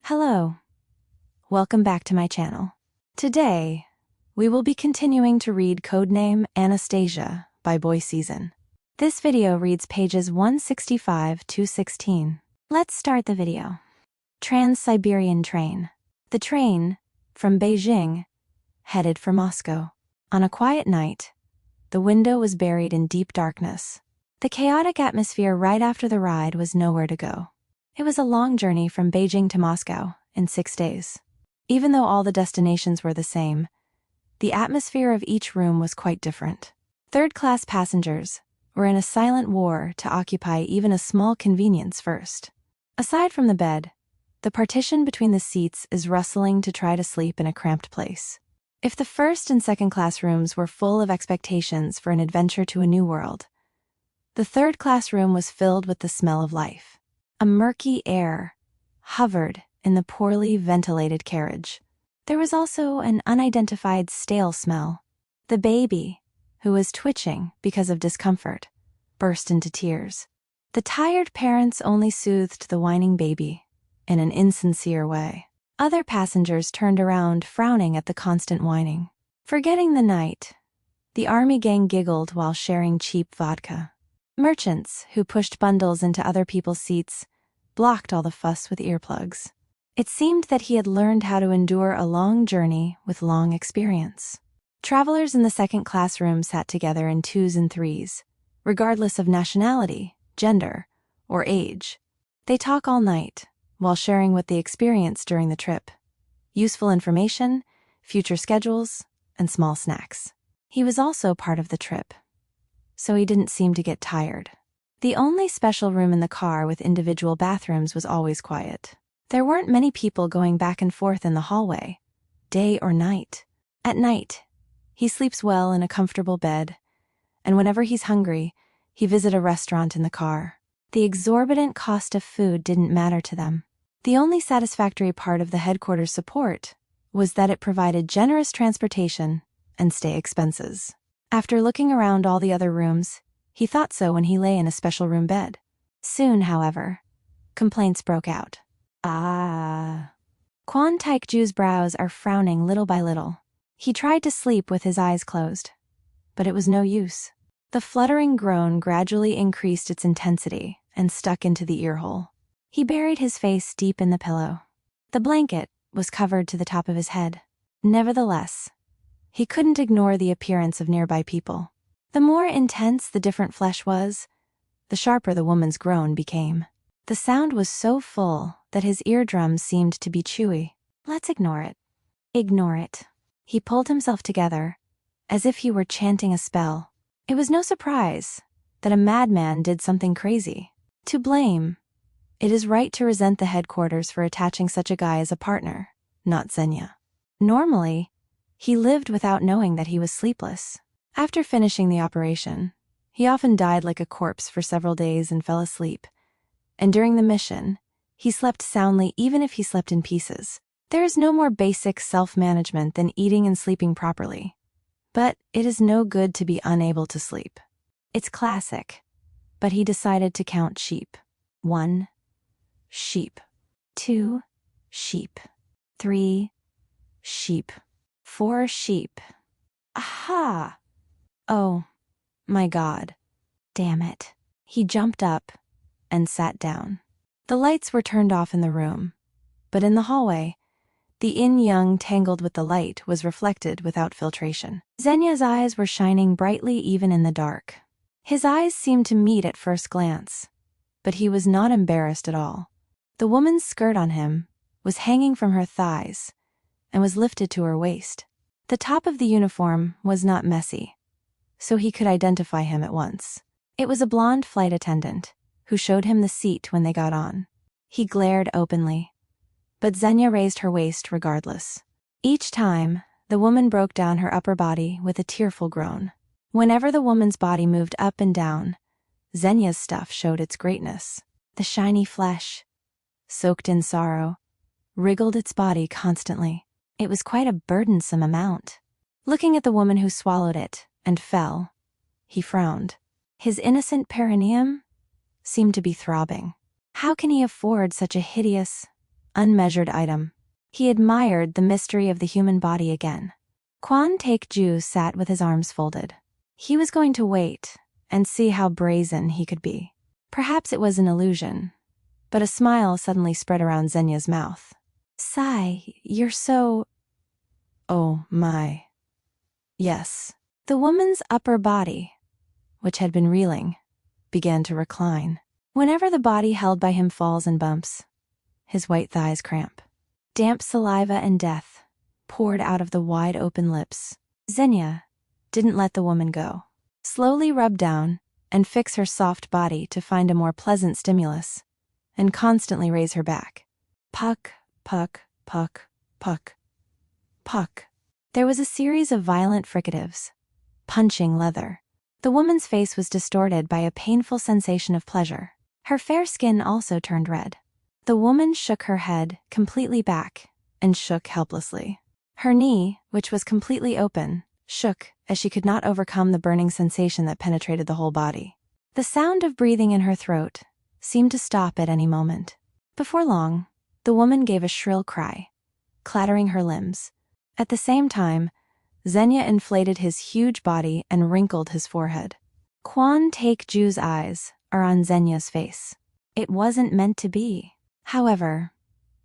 Hello. Welcome back to my channel. Today, we will be continuing to read Codename Anastasia by Boyseason. This video reads pages 165 to 16. Let's start the video. Trans-Siberian train. The train, from Beijing, headed for Moscow. On a quiet night, the window was buried in deep darkness. The chaotic atmosphere right after the ride was nowhere to go. It was a long journey from Beijing to Moscow in 6 days. Even though all the destinations were the same, the atmosphere of each room was quite different. Third-class passengers were in a silent war to occupy even a small convenience first. Aside from the bed, the partition between the seats is rustling to try to sleep in a cramped place. If the first and second-class rooms were full of expectations for an adventure to a new world, the third-class room was filled with the smell of life. A murky air hovered in the poorly ventilated carriage. There was also an unidentified stale smell. The baby, who was twitching because of discomfort, burst into tears. The tired parents only soothed the whining baby in an insincere way. Other passengers turned around, frowning at the constant whining. Forgetting the night, the army gang giggled while sharing cheap vodka. Merchants, who pushed bundles into other people's seats, blocked all the fuss with earplugs. It seemed that he had learned how to endure a long journey with long experience. Travelers in the second-class room sat together in 2s and 3s, regardless of nationality, gender, or age. They talk all night, while sharing what they experienced during the trip. Useful information, future schedules, and small snacks. He was also part of the trip, so he didn't seem to get tired. The only special room in the car with individual bathrooms was always quiet. There weren't many people going back and forth in the hallway, day or night. At night, he sleeps well in a comfortable bed, and whenever he's hungry, he visits a restaurant in the car. The exorbitant cost of food didn't matter to them. The only satisfactory part of the headquarters support was that it provided generous transportation and stay expenses. After looking around all the other rooms, he thought so when he lay in a special room bed. Soon, however, complaints broke out. Kwon Taekjoo's brows are frowning little by little. He tried to sleep with his eyes closed, but it was no use. The fluttering groan gradually increased its intensity and stuck into the earhole. He buried his face deep in the pillow. The blanket was covered to the top of his head. Nevertheless, he couldn't ignore the appearance of nearby people. The more intense the different flesh was, the sharper the woman's groan became. The sound was so full that his eardrums seemed to be chewy. Let's ignore it. Ignore it. He pulled himself together, as if he were chanting a spell. It was no surprise that a madman did something crazy. To blame, it is right to resent the headquarters for attaching such a guy as a partner, not Zhenya. Normally, he lived without knowing that he was sleepless. After finishing the operation, he often died like a corpse for several days and fell asleep. And during the mission, he slept soundly even if he slept in pieces. There is no more basic self-management than eating and sleeping properly. But it is no good to be unable to sleep. It's classic, but he decided to count sheep. 1 sheep. 2 sheep. 3 sheep. 4 sheep. Aha! Oh, my God. Damn it. He jumped up and sat down. The lights were turned off in the room, but in the hallway, the yin-yang tangled with the light was reflected without filtration. Zhenya's eyes were shining brightly even in the dark. His eyes seemed to meet at first glance, but he was not embarrassed at all. The woman's skirt on him was hanging from her thighs and was lifted to her waist. The top of the uniform was not messy, so he could identify him at once. It was a blonde flight attendant, who showed him the seat when they got on. He glared openly, but Zhenya raised her waist regardless. Each time, the woman broke down her upper body with a tearful groan. Whenever the woman's body moved up and down, Zhenya's stuff showed its greatness. The shiny flesh, soaked in sorrow, wriggled its body constantly. It was quite a burdensome amount. Looking at the woman who swallowed it and fell, he frowned. His innocent perineum seemed to be throbbing. How can he afford such a hideous, unmeasured item. He admired the mystery of the human body again. Kwon Taekjoo sat with his arms folded. He was going to wait and see how brazen he could be. Perhaps it was an illusion, but a smile suddenly spread around Zhenya's mouth. "Sai, you're so... Oh my. Yes." The woman's upper body, which had been reeling, began to recline. Whenever the body held by him falls and bumps, his white thighs cramp. Damp saliva and death poured out of the wide-open lips. Zhenya didn't let the woman go. Slowly rub down and fix her soft body to find a more pleasant stimulus, and constantly raise her back. Puck, puck, puck, puck, puck. There was a series of violent fricatives, punching leather. The woman's face was distorted by a painful sensation of pleasure. Her fair skin also turned red. The woman shook her head completely back and shook helplessly. Her knee, which was completely open, shook as she could not overcome the burning sensation that penetrated the whole body. The sound of breathing in her throat seemed to stop at any moment. Before long, the woman gave a shrill cry, clattering her limbs. At the same time, Zhenya inflated his huge body and wrinkled his forehead. Kwon Taekjoo's eyes are on Zhenya's face. It wasn't meant to be. However,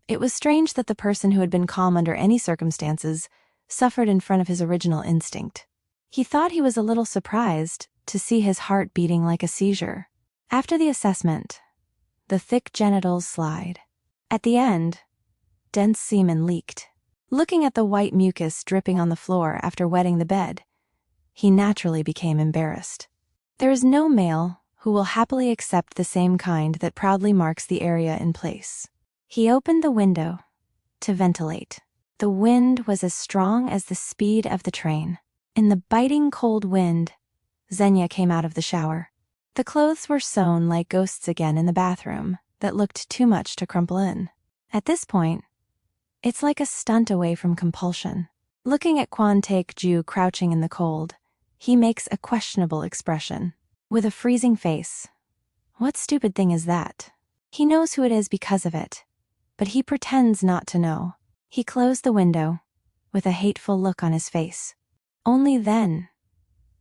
it was strange that the person who had been calm under any circumstances suffered in front of his original instinct. He thought he was a little surprised to see his heart beating like a seizure. After the assessment, the thick genitals slide. At the end, dense semen leaked. Looking at the white mucus dripping on the floor after wetting the bed, he naturally became embarrassed. There is no male who will happily accept the same kind that proudly marks the area in place. He opened the window to ventilate. The wind was as strong as the speed of the train. In the biting cold wind, Zhenya came out of the shower. The clothes were sewn like ghosts again in the bathroom that looked too much to crumple in. At this point, it's like a stunt away from compulsion. Looking at Kwon Taekjoo crouching in the cold, he makes a questionable expression. With a freezing face. What stupid thing is that? He knows who it is because of it, but he pretends not to know. He closed the window, with a hateful look on his face. Only then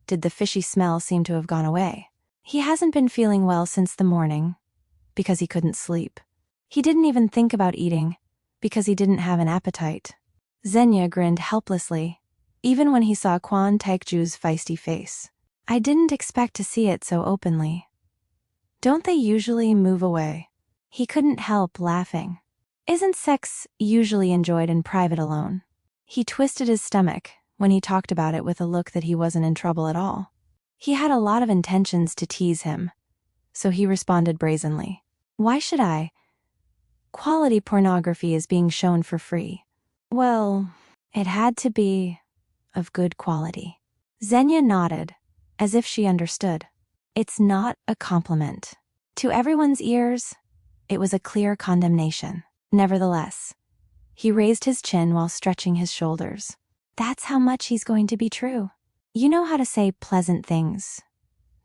did the fishy smell seem to have gone away. He hasn't been feeling well since the morning, because he couldn't sleep. He didn't even think about eating, because he didn't have an appetite. Zhenya grinned helplessly, even when he saw Kwon Taekjoo's feisty face. "I didn't expect to see it so openly. Don't they usually move away?" He couldn't help laughing. Isn't sex usually enjoyed in private alone? He twisted his stomach when he talked about it with a look that he wasn't in trouble at all. He had a lot of intentions to tease him, so he responded brazenly. "Why should I? Quality pornography is being shown for free." Well, it had to be of good quality. Zhenya nodded, as if she understood. It's not a compliment. To everyone's ears, it was a clear condemnation. Nevertheless, he raised his chin while stretching his shoulders. That's how much he's going to be true. You know how to say pleasant things,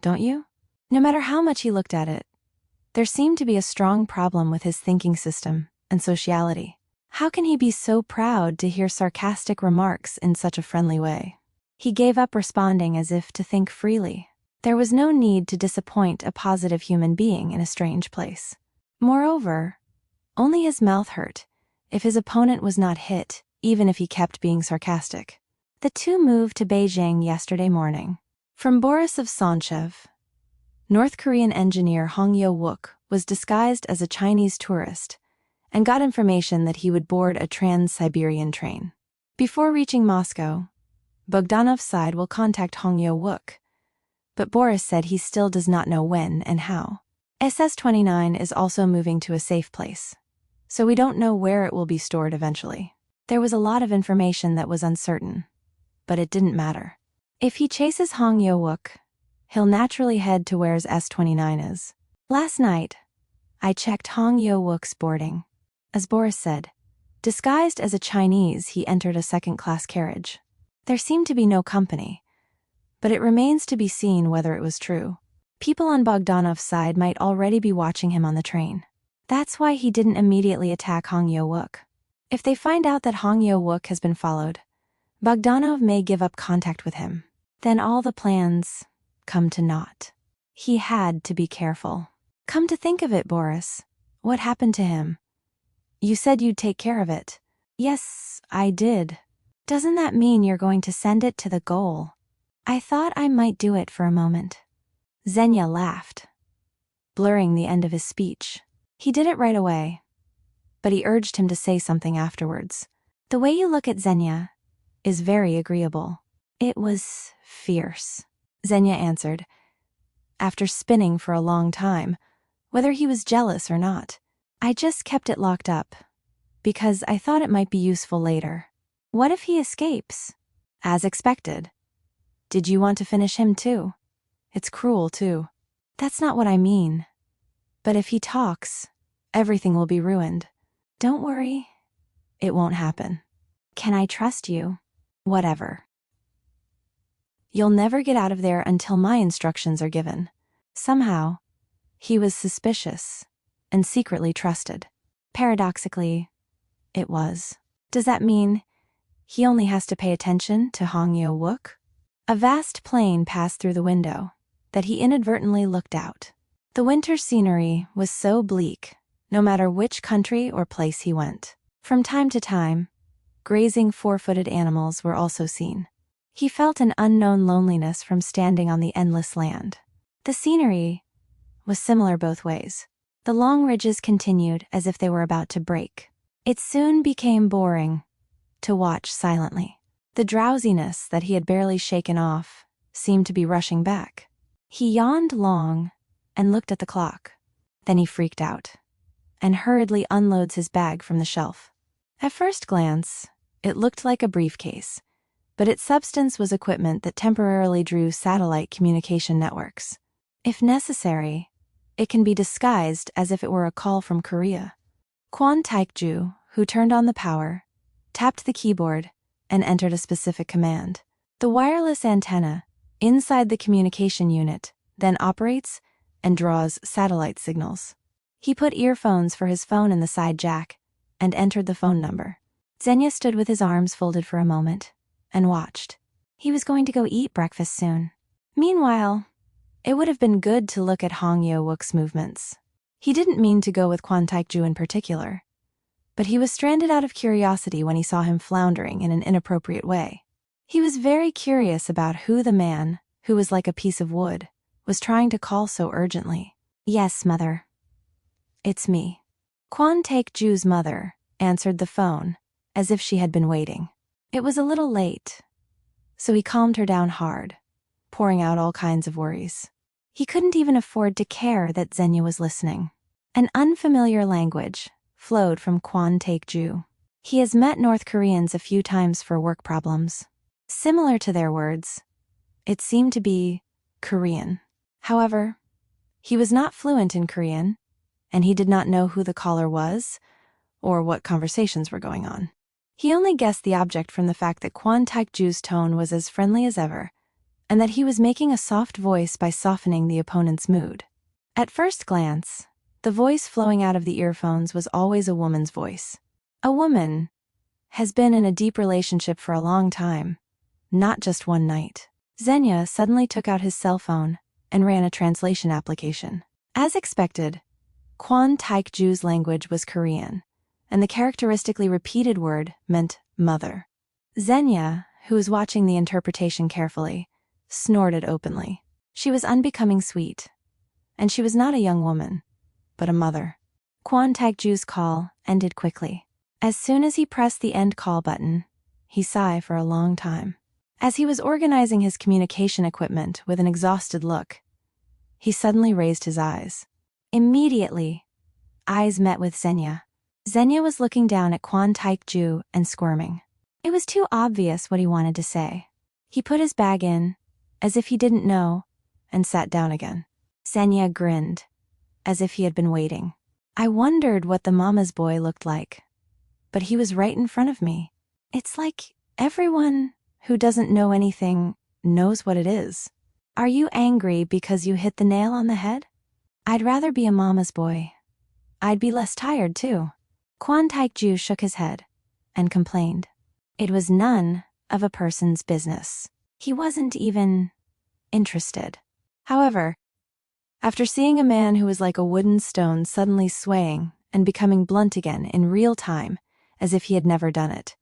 don't you? No matter how much he looked at it, there seemed to be a strong problem with his thinking system and sociality. How can he be so proud to hear sarcastic remarks in such a friendly way? He gave up responding as if to think freely. There was no need to disappoint a positive human being in a strange place. Moreover, only his mouth hurt if his opponent was not hit, even if he kept being sarcastic. The two moved to Beijing yesterday morning. From Boris of Sonchev, North Korean engineer Hong Yo-wook was disguised as a Chinese tourist and got information that he would board a trans-Siberian train. Before reaching Moscow, Bogdanov's side will contact Hong Yo-wook, but Boris said he still does not know when and how. SS-29 is also moving to a safe place, so we don't know where it will be stored eventually. There was a lot of information that was uncertain, but it didn't matter. If he chases Hong Yo-wook, he'll naturally head to where his S-29 is. Last night, I checked Hong Yo-wook's boarding. As Boris said, disguised as a Chinese, he entered a second-class carriage. There seemed to be no company, but it remains to be seen whether it was true. People on Bogdanov's side might already be watching him on the train. That's why he didn't immediately attack Hong Yo-wook. If they find out that Hong Yo-wook has been followed, Bogdanov may give up contact with him. Then all the plans come to naught. He had to be careful. Come to think of it, Boris, what happened to him? You said you'd take care of it. Yes, I did. Doesn't that mean you're going to send it to the goal? I thought I might do it for a moment. Zhenya laughed, blurring the end of his speech. He did it right away, but he urged him to say something afterwards. The way you look at Zhenya is very agreeable. It was fierce, Zhenya answered, after spinning for a long time, whether he was jealous or not. I just kept it locked up, because I thought it might be useful later. What if he escapes? As expected. Did you want to finish him too? It's cruel too. That's not what I mean. But if he talks, everything will be ruined. Don't worry. It won't happen. Can I trust you? Whatever. You'll never get out of there until my instructions are given. Somehow, he was suspicious and secretly trusted. Paradoxically, it was. Does that mean he only has to pay attention to Hong Yo-wook? A vast plain passed through the window that he inadvertently looked out. The winter scenery was so bleak, no matter which country or place he went. From time to time, grazing four-footed animals were also seen. He felt an unknown loneliness from standing on the endless land. The scenery was similar both ways. The long ridges continued as if they were about to break. It soon became boring to watch silently. The drowsiness that he had barely shaken off seemed to be rushing back. He yawned long and looked at the clock. Then he freaked out and hurriedly unloads his bag from the shelf. At first glance, it looked like a briefcase, but its substance was equipment that temporarily drew satellite communication networks. If necessary, it can be disguised as if it were a call from Korea. Kwon Taekjoo, who turned on the power, tapped the keyboard, and entered a specific command. The wireless antenna inside the communication unit then operates and draws satellite signals. He put earphones for his phone in the side jack and entered the phone number. Zhenya stood with his arms folded for a moment and watched. He was going to go eat breakfast soon. Meanwhile, it would have been good to look at Hong Yo-wook's movements. He didn't mean to go with Kwon Taekjoo in particular, but he was stranded out of curiosity when he saw him floundering in an inappropriate way. He was very curious about who the man, who was like a piece of wood, was trying to call so urgently. Yes, mother. It's me. Kwon Taekjoo's mother answered the phone as if she had been waiting. It was a little late, so he calmed her down hard, pouring out all kinds of worries. He couldn't even afford to care that Zhenya was listening. An unfamiliar language flowed from Kwon Taekjoo. He has met North Koreans a few times for work problems. Similar to their words, it seemed to be Korean. However, he was not fluent in Korean, and he did not know who the caller was or what conversations were going on. He only guessed the object from the fact that Kwon Taekjoo's tone was as friendly as ever, and that he was making a soft voice by softening the opponent's mood. At first glance, the voice flowing out of the earphones was always a woman's voice. A woman has been in a deep relationship for a long time, not just one night. Zhenya suddenly took out his cell phone and ran a translation application. As expected, Kwon Taekjoo's language was Korean, and the characteristically repeated word meant mother. Zhenya, who was watching the interpretation carefully, snorted openly. She was unbecoming sweet, and she was not a young woman, but a mother. Kwon Taekjoo's call ended quickly. As soon as he pressed the end call button, he sighed for a long time. As he was organizing his communication equipment with an exhausted look, he suddenly raised his eyes. Immediately, eyes met with Zhenya. Zhenya was looking down at Kwon Taekjoo and squirming. It was too obvious what he wanted to say. He put his bag in, as if he didn't know, and sat down again. Zhenya grinned, as if he had been waiting. I wondered what the mama's boy looked like, but he was right in front of me. It's like everyone who doesn't know anything knows what it is. Are you angry because you hit the nail on the head? I'd rather be a mama's boy, I'd be less tired too. Kwon Taekjoo shook his head and complained. It was none of a person's business. He wasn't even interested. However, after seeing a man who was like a wooden stone suddenly swaying and becoming blunt again in real time, as if he had never done it,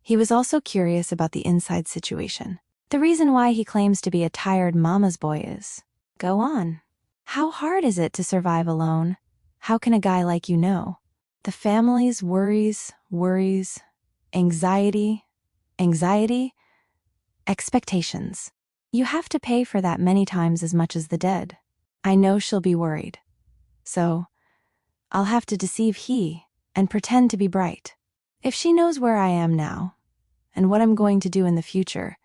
he was also curious about the inside situation. The reason why he claims to be a tired mama's boy is, go on. How hard is it to survive alone? How can a guy like you know? The family's worries, anxiety, expectations. You have to pay for that many times as much as the dead. I know she'll be worried. So, I'll have to deceive he and pretend to be bright. If she knows where I am now and what I'm going to do in the future,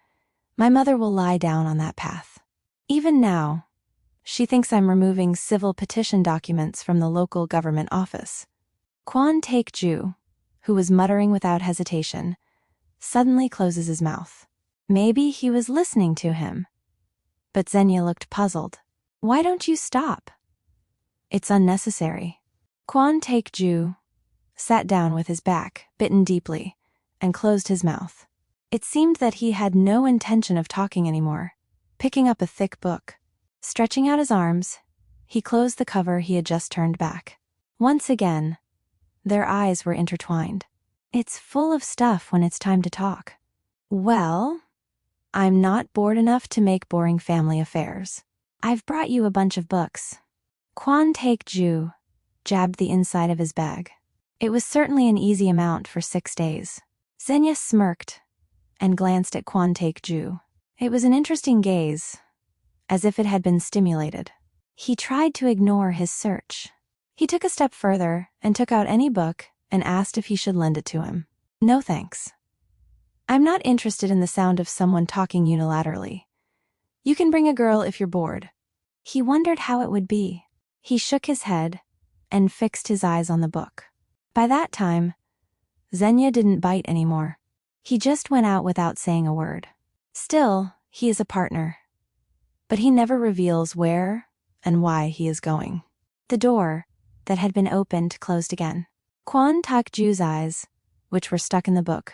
my mother will lie down on that path. Even now, she thinks I'm removing civil petition documents from the local government office. Kwon Taekjoo, who was muttering without hesitation, suddenly closes his mouth. Maybe he was listening to him. But Zhenya looked puzzled. Why don't you stop? It's unnecessary. Kwon Taekjoo sat down with his back bitten deeply and closed his mouth. It seemed that he had no intention of talking anymore. Picking up a thick book, stretching out his arms, he closed the cover he had just turned back. Once again, their eyes were intertwined. It's full of stuff when it's time to talk. Well, I'm not bored enough to make boring family affairs. I've brought you a bunch of books. Kwon Taekjoo jabbed the inside of his bag. It was certainly an easy amount for 6 days. Zhenya smirked and glanced at Kwon Taekjoo. It was an interesting gaze, as if it had been stimulated. He tried to ignore his search. He took a step further and took out any book and asked if he should lend it to him. No thanks. I'm not interested in the sound of someone talking unilaterally. You can bring a girl if you're bored. He wondered how it would be. He shook his head and fixed his eyes on the book. By that time, Zhenya didn't bite anymore. He just went out without saying a word. Still, he is a partner. But he never reveals where and why he is going. The door that had been opened closed again. Kwon Taekjoo's eyes, which were stuck in the book,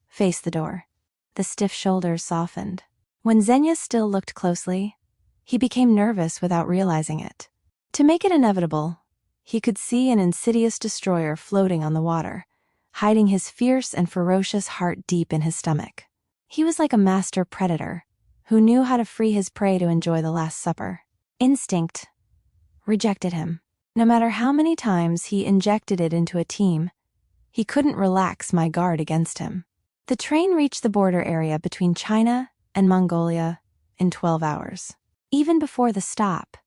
faced the door. The stiff shoulders softened. When Zhenya still looked closely, he became nervous without realizing it. To make it inevitable, he could see an insidious destroyer floating on the water, hiding his fierce and ferocious heart deep in his stomach. He was like a master predator, who knew how to free his prey to enjoy the Last Supper. Instinct rejected him. No matter how many times he injected it into a team, he couldn't relax my guard against him. The train reached the border area between China and Mongolia in 12 hours. Even before the stop,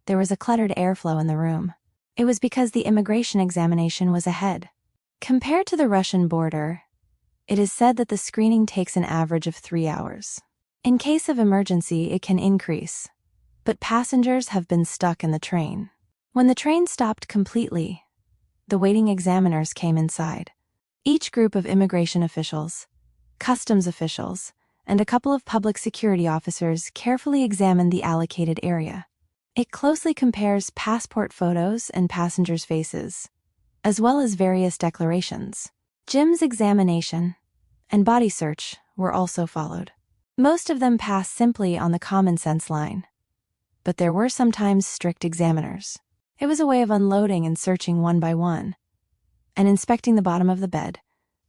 there was a cluttered airflow in the room. It was because the immigration examination was ahead. Compared to the Russian border, it is said that the screening takes an average of 3 hours. In case of emergency, it can increase, but passengers have been stuck in the train. When the train stopped completely, the waiting examiners came inside. Each group of immigration officials, customs officials, and a couple of public security officers carefully examined the allocated area. It closely compares passport photos and passengers' faces, as well as various declarations. Jim's examination and body search were also followed. Most of them passed simply on the common sense line, but there were sometimes strict examiners. It was a way of unloading and searching one by one, and inspecting the bottom of the bed,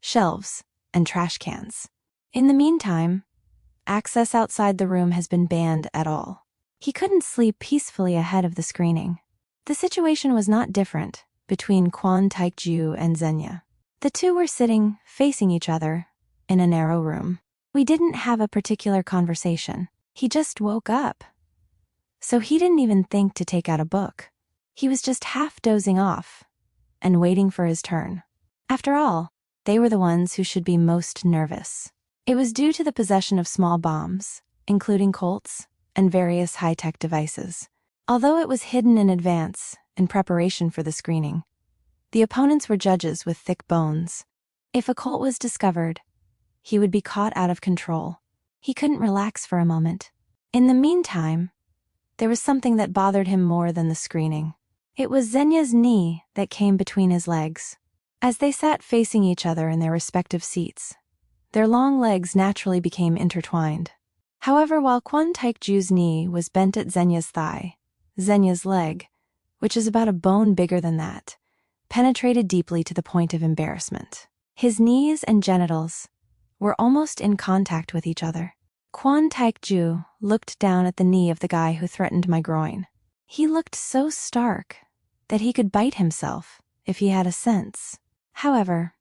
shelves, and trash cans. In the meantime, access outside the room has been banned at all. He couldn't sleep peacefully ahead of the screening. The situation was not different between Kwon Taekjoo and Zhenya. The two were sitting, facing each other, in a narrow room. We didn't have a particular conversation. He just woke up. So he didn't even think to take out a book. He was just half dozing off and waiting for his turn. After all, they were the ones who should be most nervous. It was due to the possession of small bombs, including Colts, and various high-tech devices. Although it was hidden in advance, in preparation for the screening, the opponents were judges with thick bones. If a Colt was discovered, he would be caught out of control. He couldn't relax for a moment. In the meantime, there was something that bothered him more than the screening. It was Zhenya's knee that came between his legs. As they sat facing each other in their respective seats, their long legs naturally became intertwined. However, while Kwon Taekjoo's knee was bent at Zhenya's thigh, Zhenya's leg, which is about a bone bigger than that, penetrated deeply to the point of embarrassment. His knees and genitals were almost in contact with each other. Kwon Taekjoo looked down at the knee of the guy who threatened my groin. He looked so stark that he could bite himself if he had a sense. However,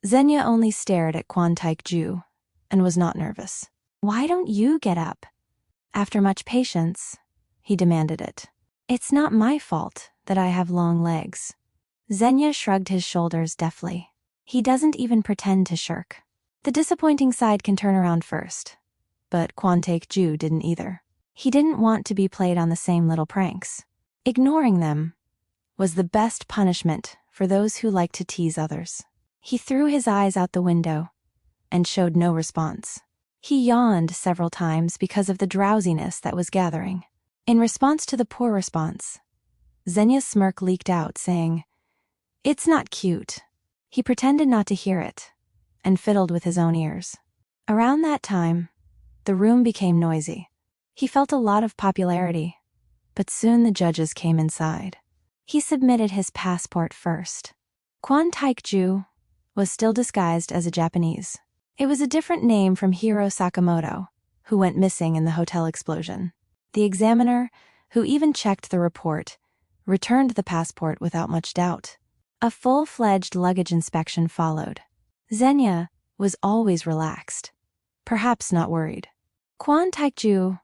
Zhenya only stared at Kwon Taekjoo and was not nervous. "Why don't you get up?" After much patience, he demanded it. "It's not my fault that I have long legs." Zhenya shrugged his shoulders deftly. He doesn't even pretend to shirk. The disappointing side can turn around first, but Kwon Taekjoo didn't either. He didn't want to be played on the same little pranks. Ignoring them was the best punishment for those who like to tease others. He threw his eyes out the window and showed no response. He yawned several times because of the drowsiness that was gathering. In response to the poor response, Zhenya's smirk leaked out, saying, "It's not cute." He pretended not to hear it and fiddled with his own ears. Around that time, the room became noisy. He felt a lot of popularity, but soon the judges came inside. He submitted his passport first. Kwon Taekjoo was still disguised as a Japanese. It was a different name from Hiro Sakamoto, who went missing in the hotel explosion. The examiner, who even checked the report, returned the passport without much doubt. A full-fledged luggage inspection followed. Zhenya was always relaxed, perhaps not worried. Kwon Taekjoo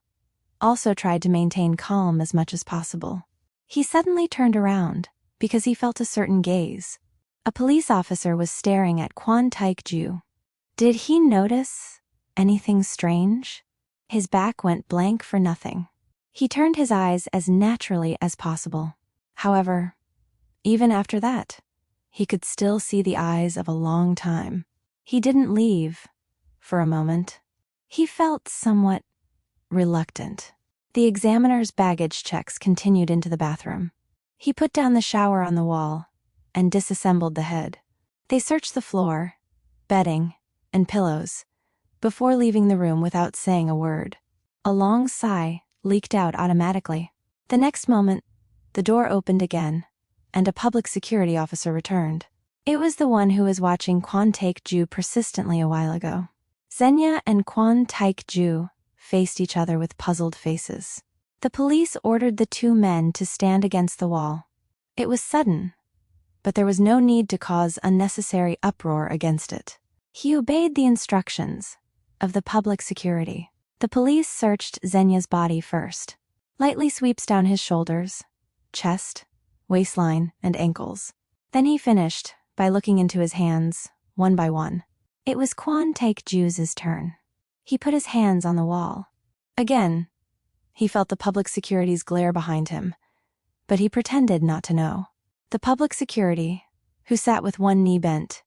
also tried to maintain calm as much as possible. He suddenly turned around because he felt a certain gaze. A police officer was staring at Kwon Taekjoo. Did he notice anything strange? His back went blank for nothing. He turned his eyes as naturally as possible. However, even after that, he could still see the eyes of a long time. He didn't leave for a moment. He felt somewhat reluctant. The examiner's baggage checks continued into the bathroom. He put down the shower on the wall and disassembled the head. They searched the floor, bedding, and pillows before leaving the room without saying a word. A long sigh leaked out automatically. The next moment, the door opened again, and a public security officer returned. It was the one who was watching Kwon Taekjoo persistently a while ago. Zhenya and Kwon Taekjoo faced each other with puzzled faces. The police ordered the two men to stand against the wall. It was sudden, but there was no need to cause unnecessary uproar against it. He obeyed the instructions of the public security. The police searched Zhenya's body first. Lightly sweeps down his shoulders, chest, waistline, and ankles. Then he finished by looking into his hands, one by one. It was Kwon Taekjoo's turn. He put his hands on the wall. Again, he felt the public security's glare behind him, but he pretended not to know. The public security, who sat with one knee bent,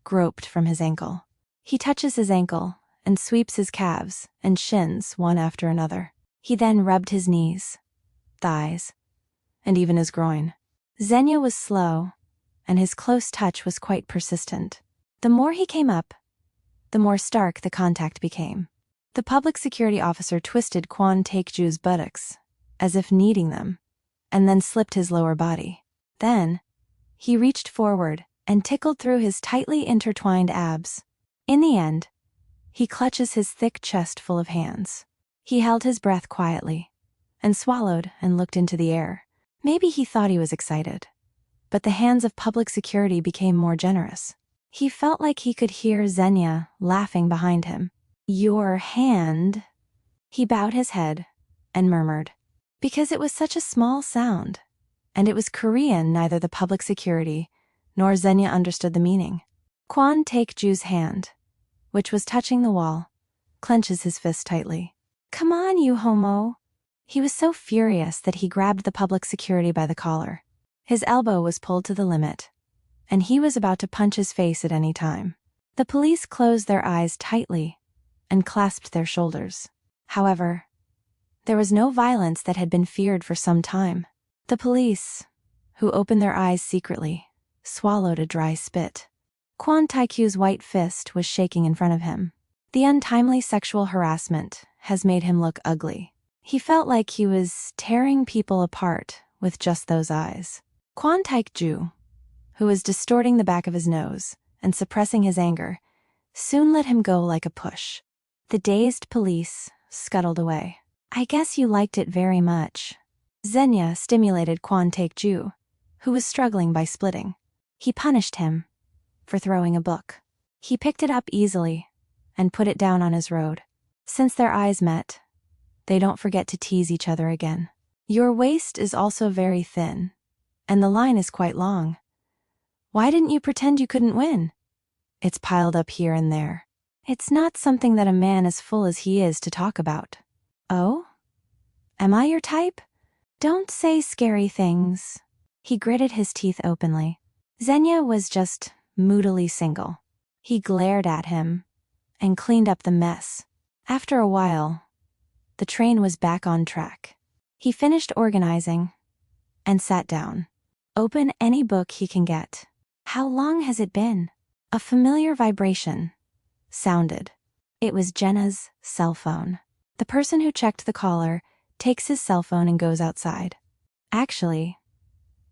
groped from his ankle. He touches his ankle and sweeps his calves and shins one after another. He then rubbed his knees, thighs, and even his groin. Zhenya was slow, and his close touch was quite persistent. The more he came up, the more stark the contact became. The public security officer twisted Kwon Taekjoo's buttocks, as if kneading them, and then slipped his lower body. Then, he reached forward and tickled through his tightly intertwined abs. In the end, he clutches his thick chest full of hands. He held his breath quietly, and swallowed and looked into the air. Maybe he thought he was excited, but the hands of public security became more generous. He felt like he could hear Zhenya laughing behind him. "Your hand?" He bowed his head and murmured. Because it was such a small sound, and it was Korean, neither the public security nor Zhenya understood the meaning. Kwon Taekjoo's hand, which was touching the wall, clenches his fist tightly. "Come on, you homo." He was so furious that he grabbed the public security by the collar. His elbow was pulled to the limit, and he was about to punch his face at any time. The police closed their eyes tightly and clasped their shoulders. However, there was no violence that had been feared for some time. The police who opened their eyes secretly, swallowed a dry spit. Kwon Taekjoo's white fist was shaking in front of him. The untimely sexual harassment has made him look ugly. He felt like he was tearing people apart with just those eyes. Kwon Taekjoo, who was distorting the back of his nose and suppressing his anger, soon let him go like a push. The dazed police scuttled away. I guess you liked it very much. Zhenya stimulated Kwon Taekjoo, who was struggling by splitting. He punished him for throwing a book. He picked it up easily and put it down on his road. Since their eyes met, they don't forget to tease each other again. Your waist is also very thin, and the line is quite long. Why didn't you pretend you couldn't win? It's piled up here and there. It's not something that a man as full as he is to talk about. Oh? Am I your type? Don't say scary things. He gritted his teeth openly. Zhenya was just moodily single. He glared at him and cleaned up the mess. After a while, the train was back on track. He finished organizing and sat down. Open any book he can get. How long has it been? A familiar vibration sounded. It was Jenna's cell phone. The person who checked the caller takes his cell phone and goes outside. Actually,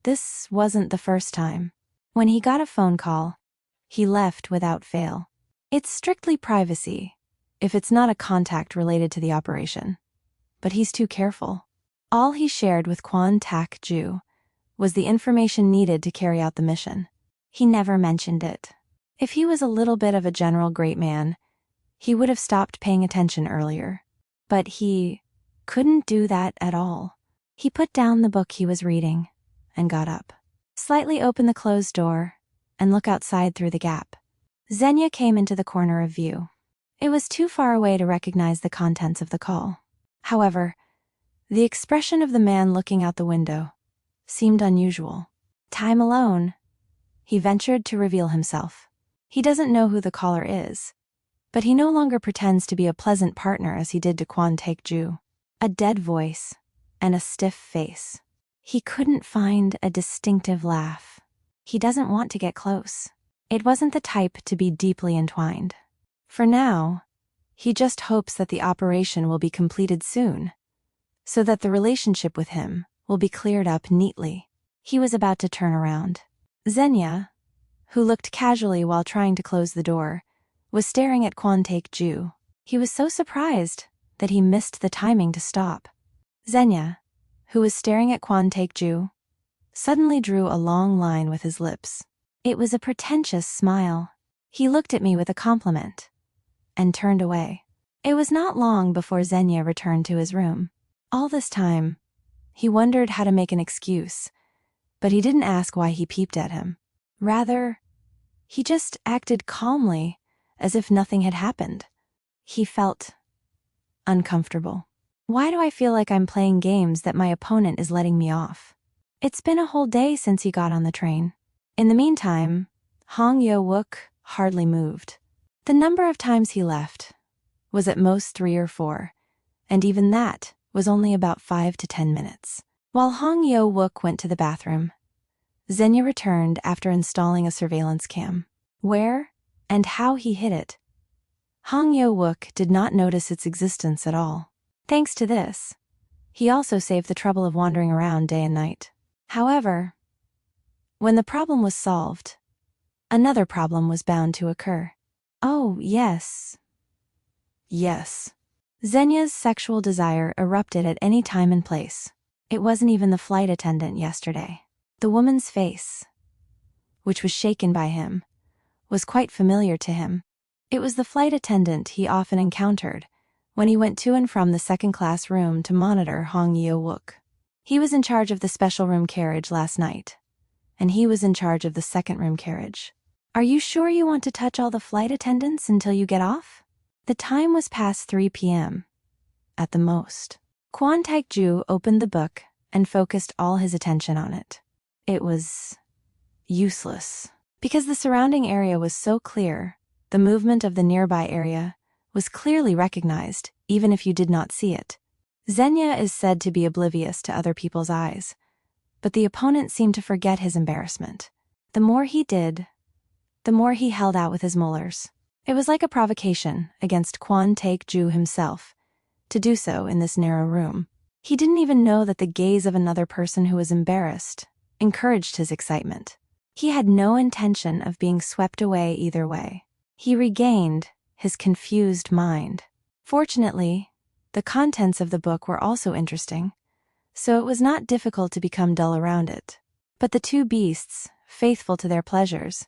this wasn't the first time. When he got a phone call, he left without fail. It's strictly privacy, if it's not a contact related to the operation. But he's too careful. All he shared with Kwon Taekjoo was the information needed to carry out the mission. He never mentioned it. If he was a little bit of a general great man, he would have stopped paying attention earlier. But he couldn't do that at all. He put down the book he was reading and got up, slightly opened the closed door, and looked outside through the gap. Zhenya came into the corner of view. It was too far away to recognize the contents of the call. However, the expression of the man looking out the window seemed unusual. Time alone, he ventured to reveal himself. He doesn't know who the caller is, but he no longer pretends to be a pleasant partner as he did to Kwon Taekjoo. A dead voice and a stiff face. He couldn't find a distinctive laugh. He doesn't want to get close. It wasn't the type to be deeply entwined. For now, he just hopes that the operation will be completed soon, so that the relationship with him will be cleared up neatly. He was about to turn around. Zhenya, who looked casually while trying to close the door, was staring at Kwon Taekjoo. He was so surprised that he missed the timing to stop. Zhenya, who was staring at Kwon Taekjoo, suddenly drew a long line with his lips. It was a pretentious smile. He looked at me with a compliment and turned away. It was not long before Zhenya returned to his room. All this time, he wondered how to make an excuse, but he didn't ask why he peeped at him. Rather, he just acted calmly, as if nothing had happened. He felt uncomfortable. Why do I feel like I'm playing games that my opponent is letting me off? It's been a whole day since he got on the train. In the meantime, Hong Yo-wook hardly moved. The number of times he left was at most 3 or 4, and even that was only about 5 to 10 minutes. While Hong Yo-wook went to the bathroom, Zhenya returned after installing a surveillance cam. Where and how he hid it, Hong Yo-wook did not notice its existence at all. Thanks to this, he also saved the trouble of wandering around day and night. However, when the problem was solved, another problem was bound to occur. Oh, yes. Yes. Zhenya's sexual desire erupted at any time and place. It wasn't even the flight attendant yesterday. The woman's face, which was shaken by him, was quite familiar to him. It was the flight attendant he often encountered when he went to and from the second-class room to monitor Hong Yo-wook. He was in charge of the special room carriage last night, and he was in charge of the second room carriage. Are you sure you want to touch all the flight attendants until you get off? The time was past 3 p.m. at the most. Kwon Taekjoo opened the book and focused all his attention on it. It was useless. Because the surrounding area was so clear, the movement of the nearby area was clearly recognized, even if you did not see it. Zhenya is said to be oblivious to other people's eyes, but the opponent seemed to forget his embarrassment. The more he did, the more he held out with his molars. It was like a provocation against Kwon Taekjoo himself to do so in this narrow room. He didn't even know that the gaze of another person who was embarrassed encouraged his excitement. He had no intention of being swept away either way. He regained his confused mind. Fortunately, the contents of the book were also interesting, so it was not difficult to become dull around it. But the two beasts, faithful to their pleasures,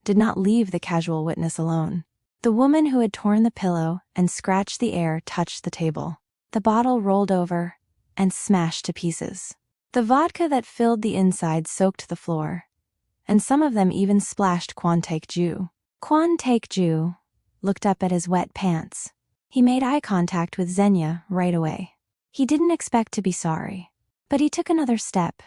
did not leave the casual witness alone. The woman who had torn the pillow and scratched the air touched the table. The bottle rolled over and smashed to pieces. The vodka that filled the inside soaked the floor, and some of them even splashed Kwon Taekjoo. Kwon Taekjoo looked up at his wet pants. He made eye contact with Zhenya right away. He didn't expect to be sorry, but he took another step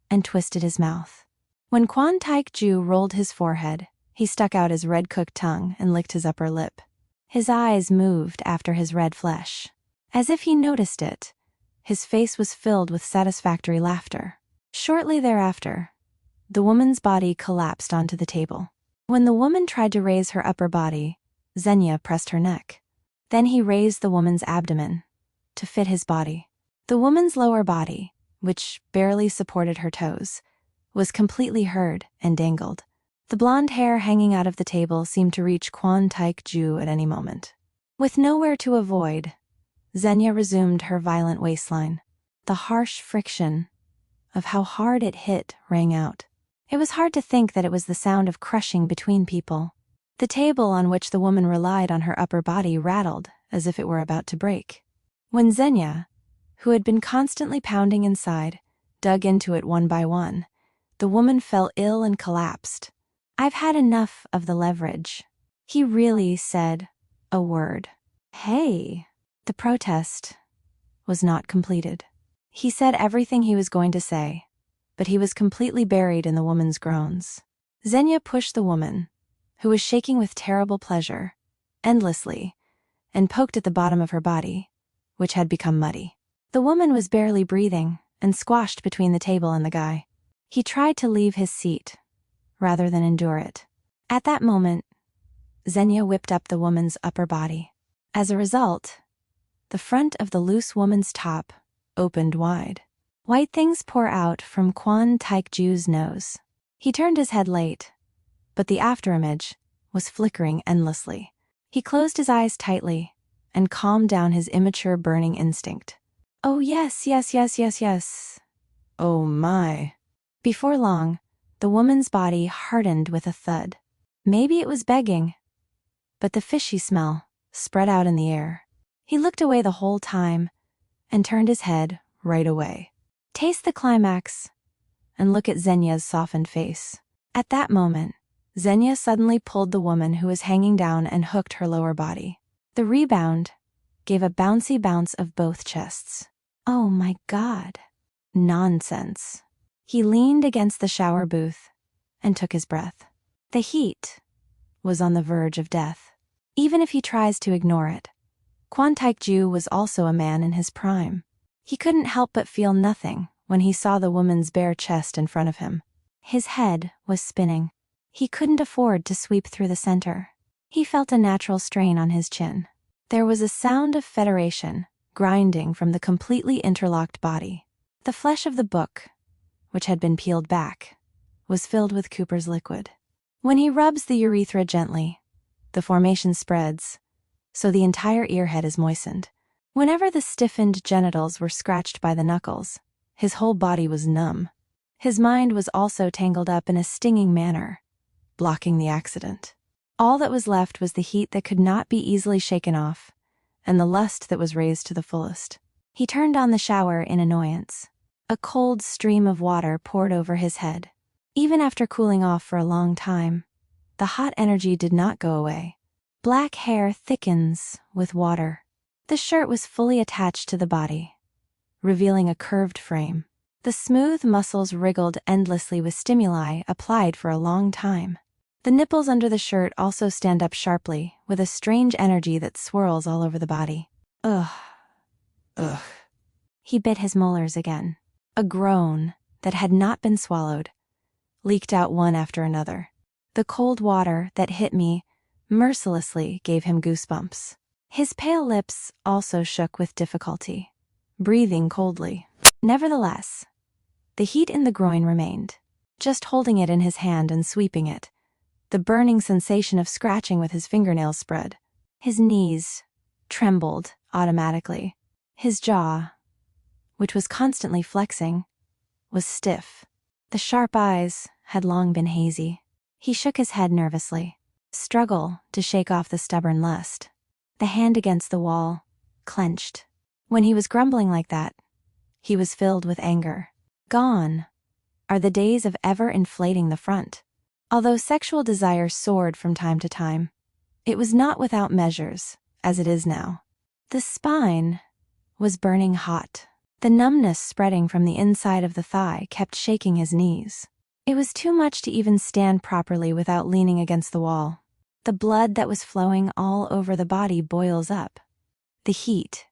and twisted his mouth. When Kwon Taekjoo rolled his forehead, he stuck out his red-cooked tongue and licked his upper lip. His eyes moved after his red flesh. As if he noticed it, his face was filled with satisfactory laughter. Shortly thereafter, the woman's body collapsed onto the table. When the woman tried to raise her upper body, Zhenya pressed her neck. Then he raised the woman's abdomen to fit his body. The woman's lower body, which barely supported her toes, was completely hard and dangled. The blonde hair hanging out of the table seemed to reach Kwon Taekjoo at any moment. With nowhere to avoid, Zhenya resumed her violent waistline. The harsh friction of how hard it hit rang out. It was hard to think that it was the sound of crushing between people. The table on which the woman relied on her upper body rattled as if it were about to break. When Zhenya, who had been constantly pounding inside, dug into it one by one, the woman fell ill and collapsed. "I've had enough of the leverage." He really said a word. "Hey." The protest was not completed. He said everything he was going to say, but he was completely buried in the woman's groans. Zhenya pushed the woman, who was shaking with terrible pleasure, endlessly, and poked at the bottom of her body, which had become muddy. The woman was barely breathing and squashed between the table and the guy. He tried to leave his seat, rather than endure it. At that moment, Zhenya whipped up the woman's upper body. As a result, the front of the loose woman's top opened wide. White things pour out from Kwon Taekjoo's nose. He turned his head late, but the afterimage was flickering endlessly. He closed his eyes tightly and calmed down his immature burning instinct. "Oh yes, yes, yes, yes, yes. Oh my." Before long, the woman's body hardened with a thud. Maybe it was begging, but the fishy smell spread out in the air. He looked away the whole time and turned his head right away. Taste the climax and look at Zhenya's softened face. At that moment, Zhenya suddenly pulled the woman who was hanging down and hooked her lower body. The rebound gave a bouncy bounce of both chests. Oh my God. Nonsense. He leaned against the shower booth and took his breath. The heat was on the verge of death. Even if he tries to ignore it, Kwon Taekjoo was also a man in his prime. He couldn't help but feel nothing when he saw the woman's bare chest in front of him. His head was spinning. He couldn't afford to sweep through the center. He felt a natural strain on his chin. There was a sound of federation grinding from the completely interlocked body. The flesh of the book, which had been peeled back, was filled with Cooper's liquid. When he rubs the urethra gently, the formation spreads, so the entire earhead is moistened. Whenever the stiffened genitals were scratched by the knuckles, his whole body was numb. His mind was also tangled up in a stinging manner, blocking the accident. All that was left was the heat that could not be easily shaken off, and the lust that was raised to the fullest. He turned on the shower in annoyance. A cold stream of water poured over his head. Even after cooling off for a long time, the hot energy did not go away. Black hair thickens with water. The shirt was fully attached to the body, revealing a curved frame. The smooth muscles wriggled endlessly with stimuli applied for a long time. The nipples under the shirt also stand up sharply, with a strange energy that swirls all over the body. Ugh. Ugh. He bit his molars again. A groan that had not been swallowed leaked out one after another. The cold water that hit me mercilessly gave him goosebumps. His pale lips also shook with difficulty, breathing coldly. Nevertheless, the heat in the groin remained. Just holding it in his hand and sweeping it, the burning sensation of scratching with his fingernails spread. His knees trembled automatically. His jaw, which was constantly flexing, was stiff. The sharp eyes had long been hazy. He shook his head nervously, struggled to shake off the stubborn lust. The hand against the wall clenched. When he was grumbling like that, he was filled with anger. Gone are the days of ever inflating the front. Although sexual desire soared from time to time, it was not without measures, as it is now. The spine was burning hot. The numbness spreading from the inside of the thigh kept shaking his knees. It was too much to even stand properly without leaning against the wall. The blood that was flowing all over the body boils up. The heat,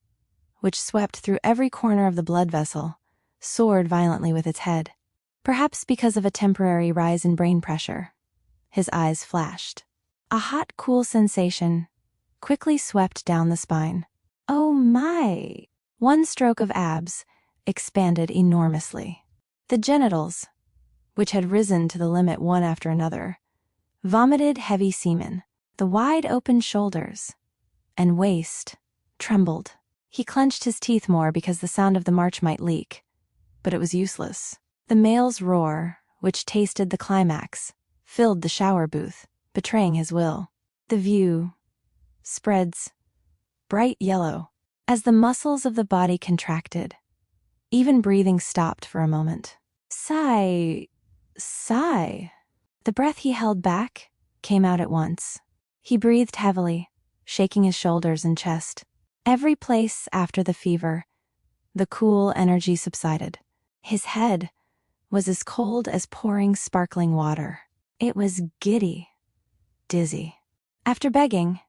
which swept through every corner of the blood vessel, soared violently with its head. Perhaps because of a temporary rise in brain pressure, his eyes flashed. A hot, cool sensation quickly swept down the spine. Oh my! One stroke of abs expanded enormously. The genitals, which had risen to the limit one after another, vomited heavy semen. The wide-open shoulders and waist trembled. He clenched his teeth more because the sound of the march might leak, but it was useless. The male's roar, which tasted the climax, filled the shower booth, betraying his will. The view spreads bright yellow. As the muscles of the body contracted, even breathing stopped for a moment. Sigh. The breath he held back came out at once. He breathed heavily, shaking his shoulders and chest. Every place after the fever, the cool energy subsided. His head was as cold as pouring sparkling water. It was giddy, dizzy. After begging,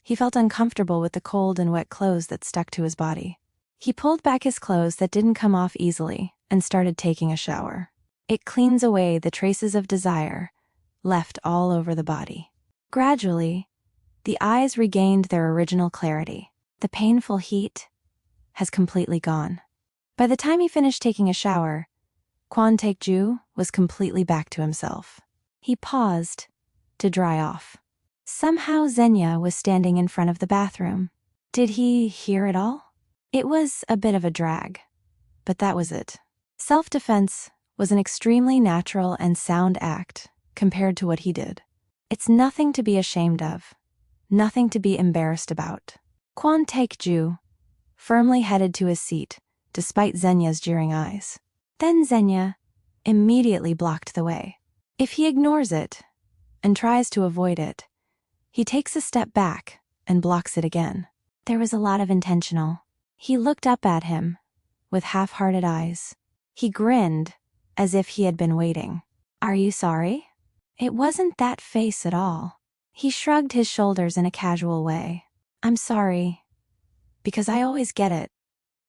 he felt uncomfortable with the cold and wet clothes that stuck to his body. He pulled back his clothes that didn't come off easily and started taking a shower. It cleans away the traces of desire left all over the body. Gradually, the eyes regained their original clarity. The painful heat has completely gone. By the time he finished taking a shower, Kwon Taekjoo was completely back to himself. He paused to dry off. Somehow Zhenya was standing in front of the bathroom. Did he hear it all? It was a bit of a drag, but that was it. Self-defense was an extremely natural and sound act compared to what he did. It's nothing to be ashamed of, nothing to be embarrassed about. Kwon Taekjoo firmly headed to his seat, despite Zhenya's jeering eyes. Then Zhenya immediately blocked the way. If he ignores it and tries to avoid it, he takes a step back and blocks it again. There was a lot of intentional. He looked up at him with half-hearted eyes. He grinned as if he had been waiting. Are you sorry? It wasn't that face at all. He shrugged his shoulders in a casual way. I'm sorry, because I always get it.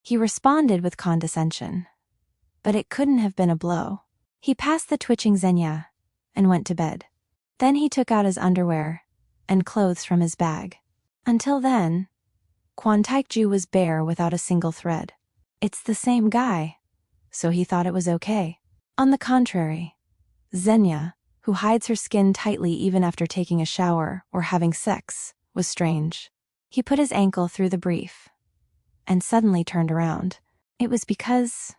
He responded with condescension, but it couldn't have been a blow. He passed the twitching Zhenya and went to bed. Then he took out his underwear and clothes from his bag. Until then, Kwon Taekjoo was bare without a single thread. It's the same guy, so he thought it was okay. On the contrary, Zhenya, who hides her skin tightly even after taking a shower or having sex, was strange. He put his ankle through the brief and suddenly turned around. It was because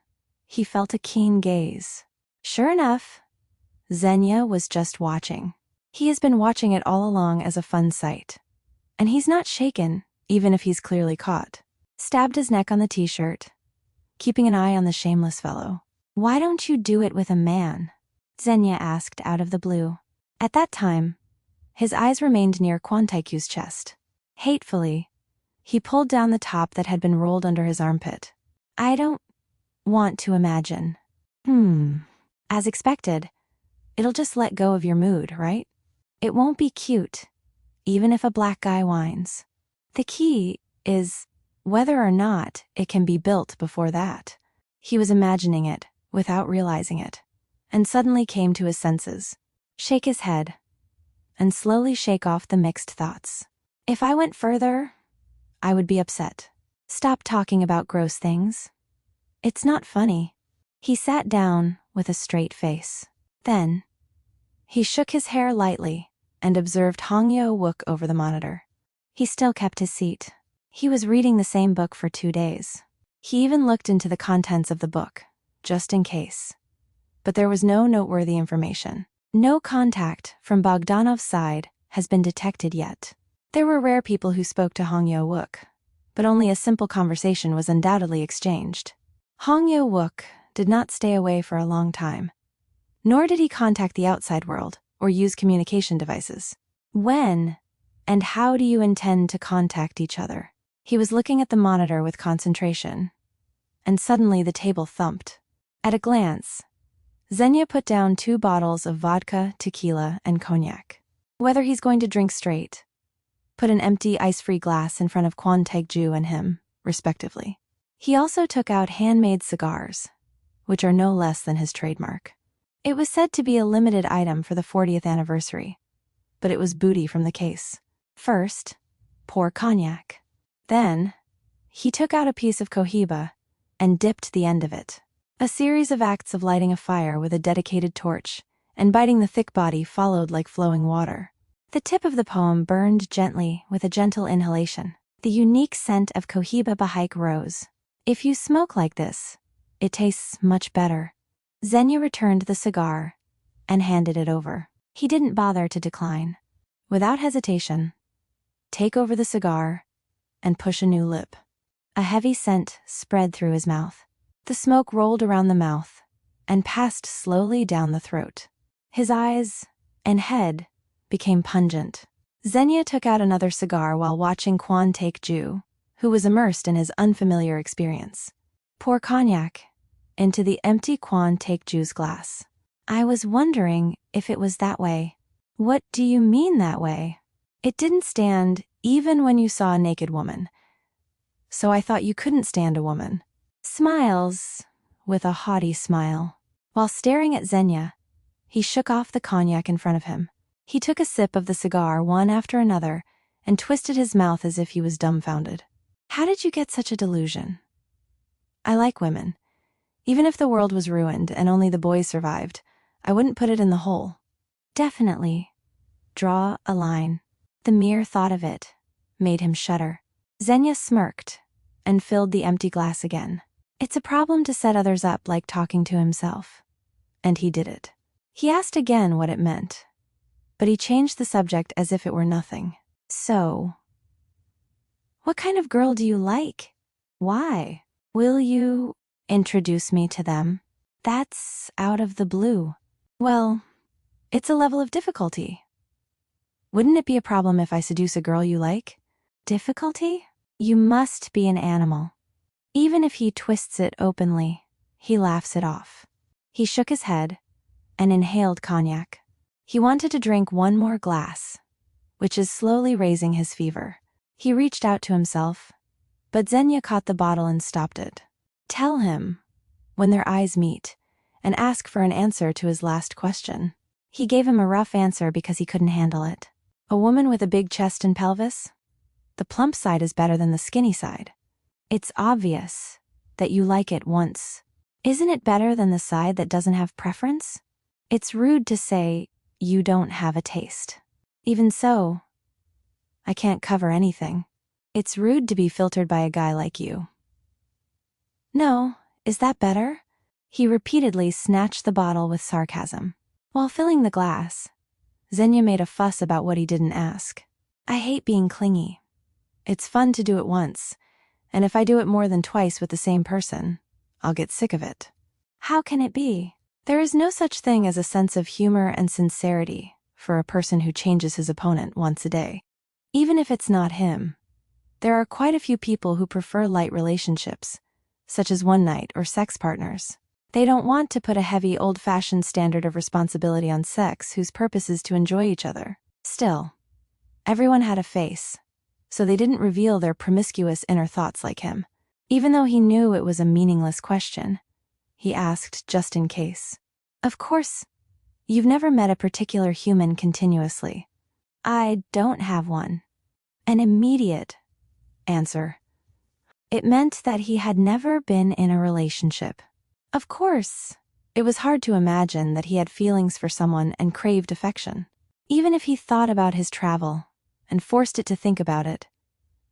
he felt a keen gaze. Sure enough, Zhenya was just watching. He has been watching it all along as a fun sight. And he's not shaken, even if he's clearly caught. Stabbed his neck on the t-shirt, keeping an eye on the shameless fellow. Why don't you do it with a man? Zhenya asked out of the blue. At that time, his eyes remained near Kwon Taekjoo's chest. Hatefully, he pulled down the top that had been rolled under his armpit. I don't want to imagine. As expected, it'll just let go of your mood, right? It won't be cute, even if a black guy whines. The key is whether or not it can be built before that. He was imagining it, without realizing it, and suddenly came to his senses. Shake his head, and slowly shake off the mixed thoughts. If I went further, I would be upset. Stop talking about gross things. It's not funny. He sat down with a straight face. Then, he shook his hair lightly and observed Hongyo-wook over the monitor. He still kept his seat. He was reading the same book for 2 days. He even looked into the contents of the book, just in case. But there was no noteworthy information. No contact from Bogdanov's side has been detected yet. There were rare people who spoke to Hongyo-wook, but only a simple conversation was undoubtedly exchanged. Hongyo-wook did not stay away for a long time, nor did he contact the outside world or use communication devices. When and how do you intend to contact each other? He was looking at the monitor with concentration, and suddenly the table thumped. At a glance, Zhenya put down 2 bottles of vodka, tequila, and cognac. Whether he's going to drink straight, put an empty ice-free glass in front of Kwon Taekjoo and him, respectively. He also took out handmade cigars, which are no less than his trademark. It was said to be a limited item for the 40th anniversary, but it was booty from the case. First, pour cognac. Then, he took out a piece of cohiba and dipped the end of it. A series of acts of lighting a fire with a dedicated torch and biting the thick body followed like flowing water. The tip of the poem burned gently with a gentle inhalation. The unique scent of cohiba bahaik rose. If you smoke like this, it tastes much better. Zhenya returned the cigar and handed it over. He didn't bother to decline. Without hesitation, take over the cigar and push a new lip. A heavy scent spread through his mouth. The smoke rolled around the mouth and passed slowly down the throat. His eyes and head became pungent. Zhenya took out another cigar while watching Kwon Taekjoo, who was immersed in his unfamiliar experience. Pour cognac into the empty Kwon Taekjoo's glass. I was wondering if it was that way. What do you mean that way? It didn't stand even when you saw a naked woman. So I thought you couldn't stand a woman. Smiles with a haughty smile. While staring at Zhenya, he shook off the cognac in front of him. He took a sip of the cigar one after another and twisted his mouth as if he was dumbfounded. How did you get such a delusion? I like women. Even if the world was ruined and only the boys survived, I wouldn't put it in the hole. Definitely. Draw a line. The mere thought of it made him shudder. Zhenya smirked and filled the empty glass again. It's a problem to set others up like talking to himself. And he did it. He asked again what it meant, but he changed the subject as if it were nothing. So, what kind of girl do you like? Why? Will you introduce me to them? That's out of the blue. Well, it's a level of difficulty. Wouldn't it be a problem if I seduce a girl you like? Difficulty? You must be an animal. Even if he twists it openly, he laughs it off. He shook his head and inhaled cognac. He wanted to drink one more glass, which is slowly raising his fever. He reached out to himself, but Zhenya caught the bottle and stopped it. Tell him, when their eyes meet, and ask for an answer to his last question. He gave him a rough answer because he couldn't handle it. A woman with a big chest and pelvis? The plump side is better than the skinny side. It's obvious that you like it once. Isn't it better than the side that doesn't have preference? It's rude to say you don't have a taste. Even so, I can't cover anything. It's rude to be filtered by a guy like you. No, is that better? He repeatedly snatched the bottle with sarcasm. While filling the glass, Zhenya made a fuss about what he didn't ask. I hate being clingy. It's fun to do it once, and if I do it more than twice with the same person, I'll get sick of it. How can it be? There is no such thing as a sense of humor and sincerity for a person who changes his opponent once a day. Even if it's not him, there are quite a few people who prefer light relationships, such as one night or sex partners. They don't want to put a heavy, old-fashioned standard of responsibility on sex whose purpose is to enjoy each other. Still, everyone had a face, so they didn't reveal their promiscuous inner thoughts like him. Even though he knew it was a meaningless question, he asked just in case. Of course, you've never met a particular human continuously. I don't have one. An immediate answer. It meant that he had never been in a relationship. Of course, it was hard to imagine that he had feelings for someone and craved affection. Even if he thought about his travel and forced it to think about it,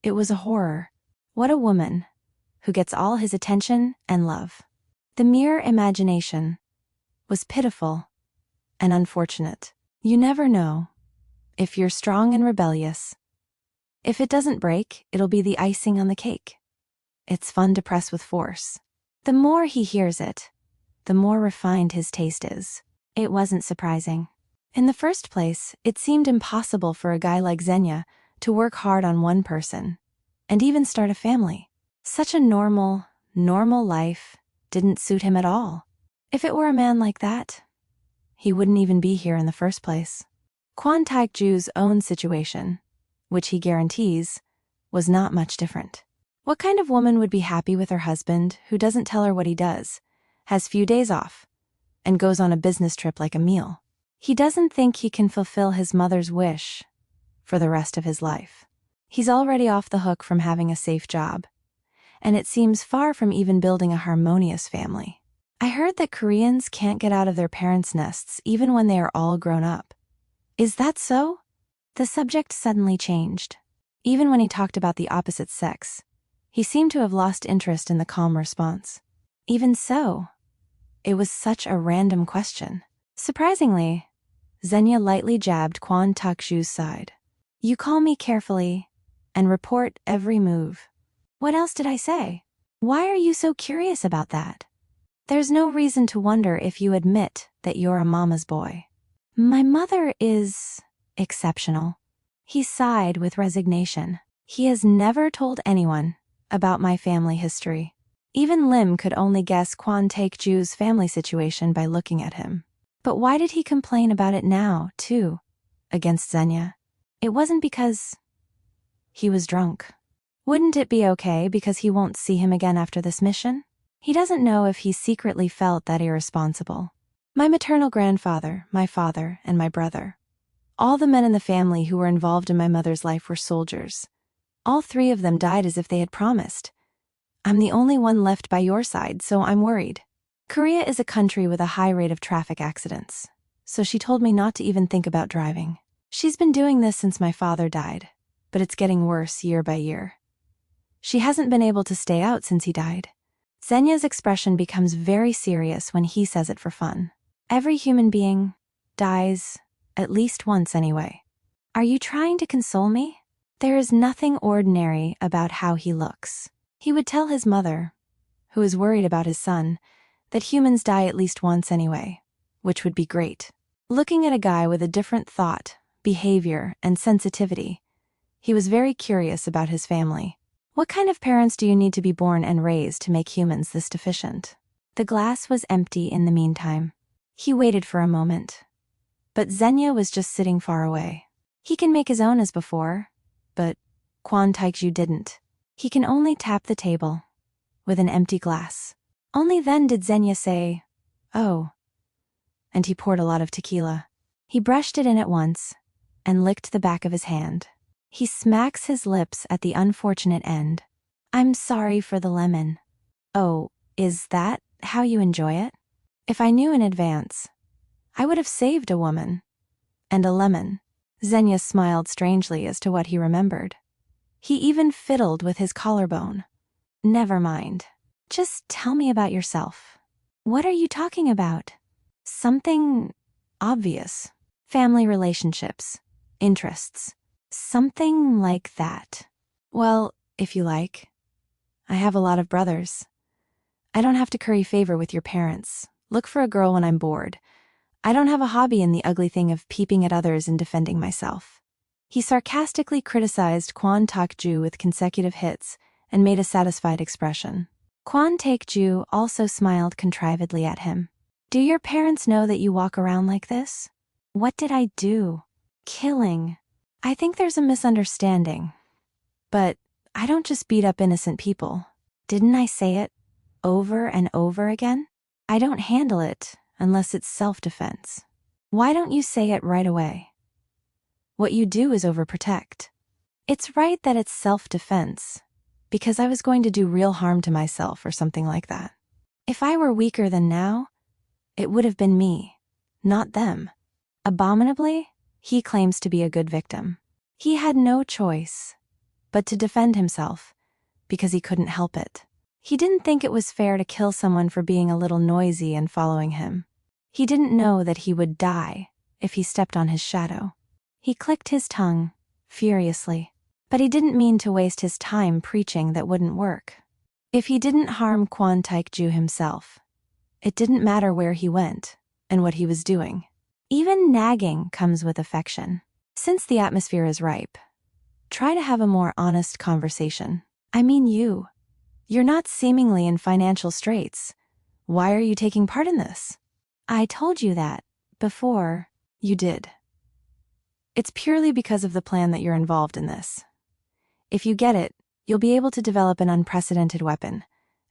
it was a horror. What a woman who gets all his attention and love. The mere imagination was pitiful and unfortunate. You never know. If you're strong and rebellious, if it doesn't break, it'll be the icing on the cake. It's fun to press with force. The more he hears it, the more refined his taste is. It wasn't surprising. In the first place, it seemed impossible for a guy like Zhenya to work hard on one person and even start a family. Such a normal life didn't suit him at all. If it were a man like that, he wouldn't even be here in the first place. Kwon Taekjoo's own situation, which he guarantees, was not much different. What kind of woman would be happy with her husband who doesn't tell her what he does, has few days off, and goes on a business trip like a meal? He doesn't think he can fulfill his mother's wish for the rest of his life. He's already off the hook from having a safe job, and it seems far from even building a harmonious family. I heard that Koreans can't get out of their parents' nests even when they are all grown up. Is that so? The subject suddenly changed. Even when he talked about the opposite sex, he seemed to have lost interest in the calm response. Even so, it was such a random question. Surprisingly, Zhenya lightly jabbed Kwon Taekjoo's side. You call me carefully and report every move. What else did I say? Why are you so curious about that? There's no reason to wonder if you admit that you're a mama's boy. My mother is exceptional. He sighed with resignation. He has never told anyone about my family history. Even Lim could only guess Kwon Taekjoo's family situation by looking at him. But why did he complain about it now, too, against Zhenya? It wasn't because he was drunk. Wouldn't it be okay because he won't see him again after this mission? He doesn't know if he secretly felt that irresponsible. My maternal grandfather, my father, and my brother. All the men in the family who were involved in my mother's life were soldiers. All three of them died as if they had promised. I'm the only one left by your side, so I'm worried. Korea is a country with a high rate of traffic accidents, so she told me not to even think about driving. She's been doing this since my father died, but it's getting worse year by year. She hasn't been able to stay out since he died. Zhenya's expression becomes very serious when he says it for fun. Every human being dies at least once anyway. Are you trying to console me? There is nothing ordinary about how he looks. He would tell his mother, who is worried about his son, that humans die at least once anyway, which would be great. Looking at a guy with a different thought, behavior, and sensitivity, he was very curious about his family. What kind of parents do you need to be born and raised to make humans this deficient? The glass was empty in the meantime. He waited for a moment. But Zhenya was just sitting far away. He can make his own as before, but Kwon Taekjoo didn't. He can only tap the table with an empty glass. Only then did Zhenya say, "Oh," and he poured a lot of tequila. He brushed it in at once and licked the back of his hand. He smacks his lips at the unfortunate end. I'm sorry for the lemon. Oh, is that how you enjoy it? If I knew in advance, I would have saved a woman. And a lemon. Zhenya smiled strangely as to what he remembered. He even fiddled with his collarbone. Never mind. Just tell me about yourself. What are you talking about? Something obvious. Family relationships. Interests. Something like that. Well, if you like. I have a lot of brothers. I don't have to curry favor with your parents. Look for a girl when I'm bored. I don't have a hobby in the ugly thing of peeping at others and defending myself. He sarcastically criticized Kwon Taekjoo with consecutive hits and made a satisfied expression. Kwon Taekjoo also smiled contrivedly at him. Do your parents know that you walk around like this? What did I do? Killing. I think there's a misunderstanding. But I don't just beat up innocent people. Didn't I say it over and over again? I don't handle it unless it's self-defense. Why don't you say it right away? What you do is overprotect. It's right that it's self-defense, because I was going to do real harm to myself or something like that. If I were weaker than now, it would have been me, not them. Abominably, he claims to be a good victim. He had no choice but to defend himself because he couldn't help it. He didn't think it was fair to kill someone for being a little noisy and following him. He didn't know that he would die if he stepped on his shadow. He clicked his tongue furiously, but he didn't mean to waste his time preaching that wouldn't work. If he didn't harm Kwon Taekjoo himself, it didn't matter where he went and what he was doing. Even nagging comes with affection. Since the atmosphere is ripe, try to have a more honest conversation. I mean you. You're not seemingly in financial straits. Why are you taking part in this? I told you that before you did. It's purely because of the plan that you're involved in this. If you get it, you'll be able to develop an unprecedented weapon,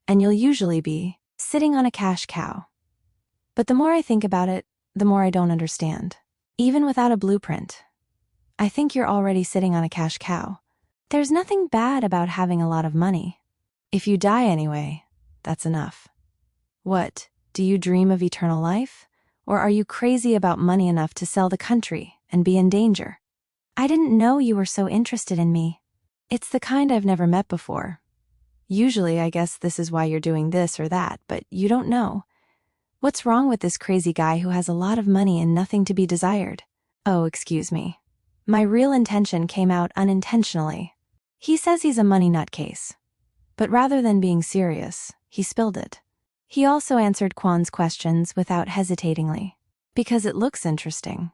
and you'll usually be sitting on a cash cow. But the more I think about it, the more I don't understand. Even without a blueprint, I think you're already sitting on a cash cow. There's nothing bad about having a lot of money. If you die anyway, that's enough. What, do you dream of eternal life? Or are you crazy about money enough to sell the country and be in danger? I didn't know you were so interested in me. It's the kind I've never met before. Usually I guess this is why you're doing this or that, but you don't know. What's wrong with this crazy guy who has a lot of money and nothing to be desired? Oh, excuse me. My real intention came out unintentionally. He says he's a money nutcase. But rather than being serious, he spilled it. He also answered Kwon's questions without hesitatingly. Because it looks interesting.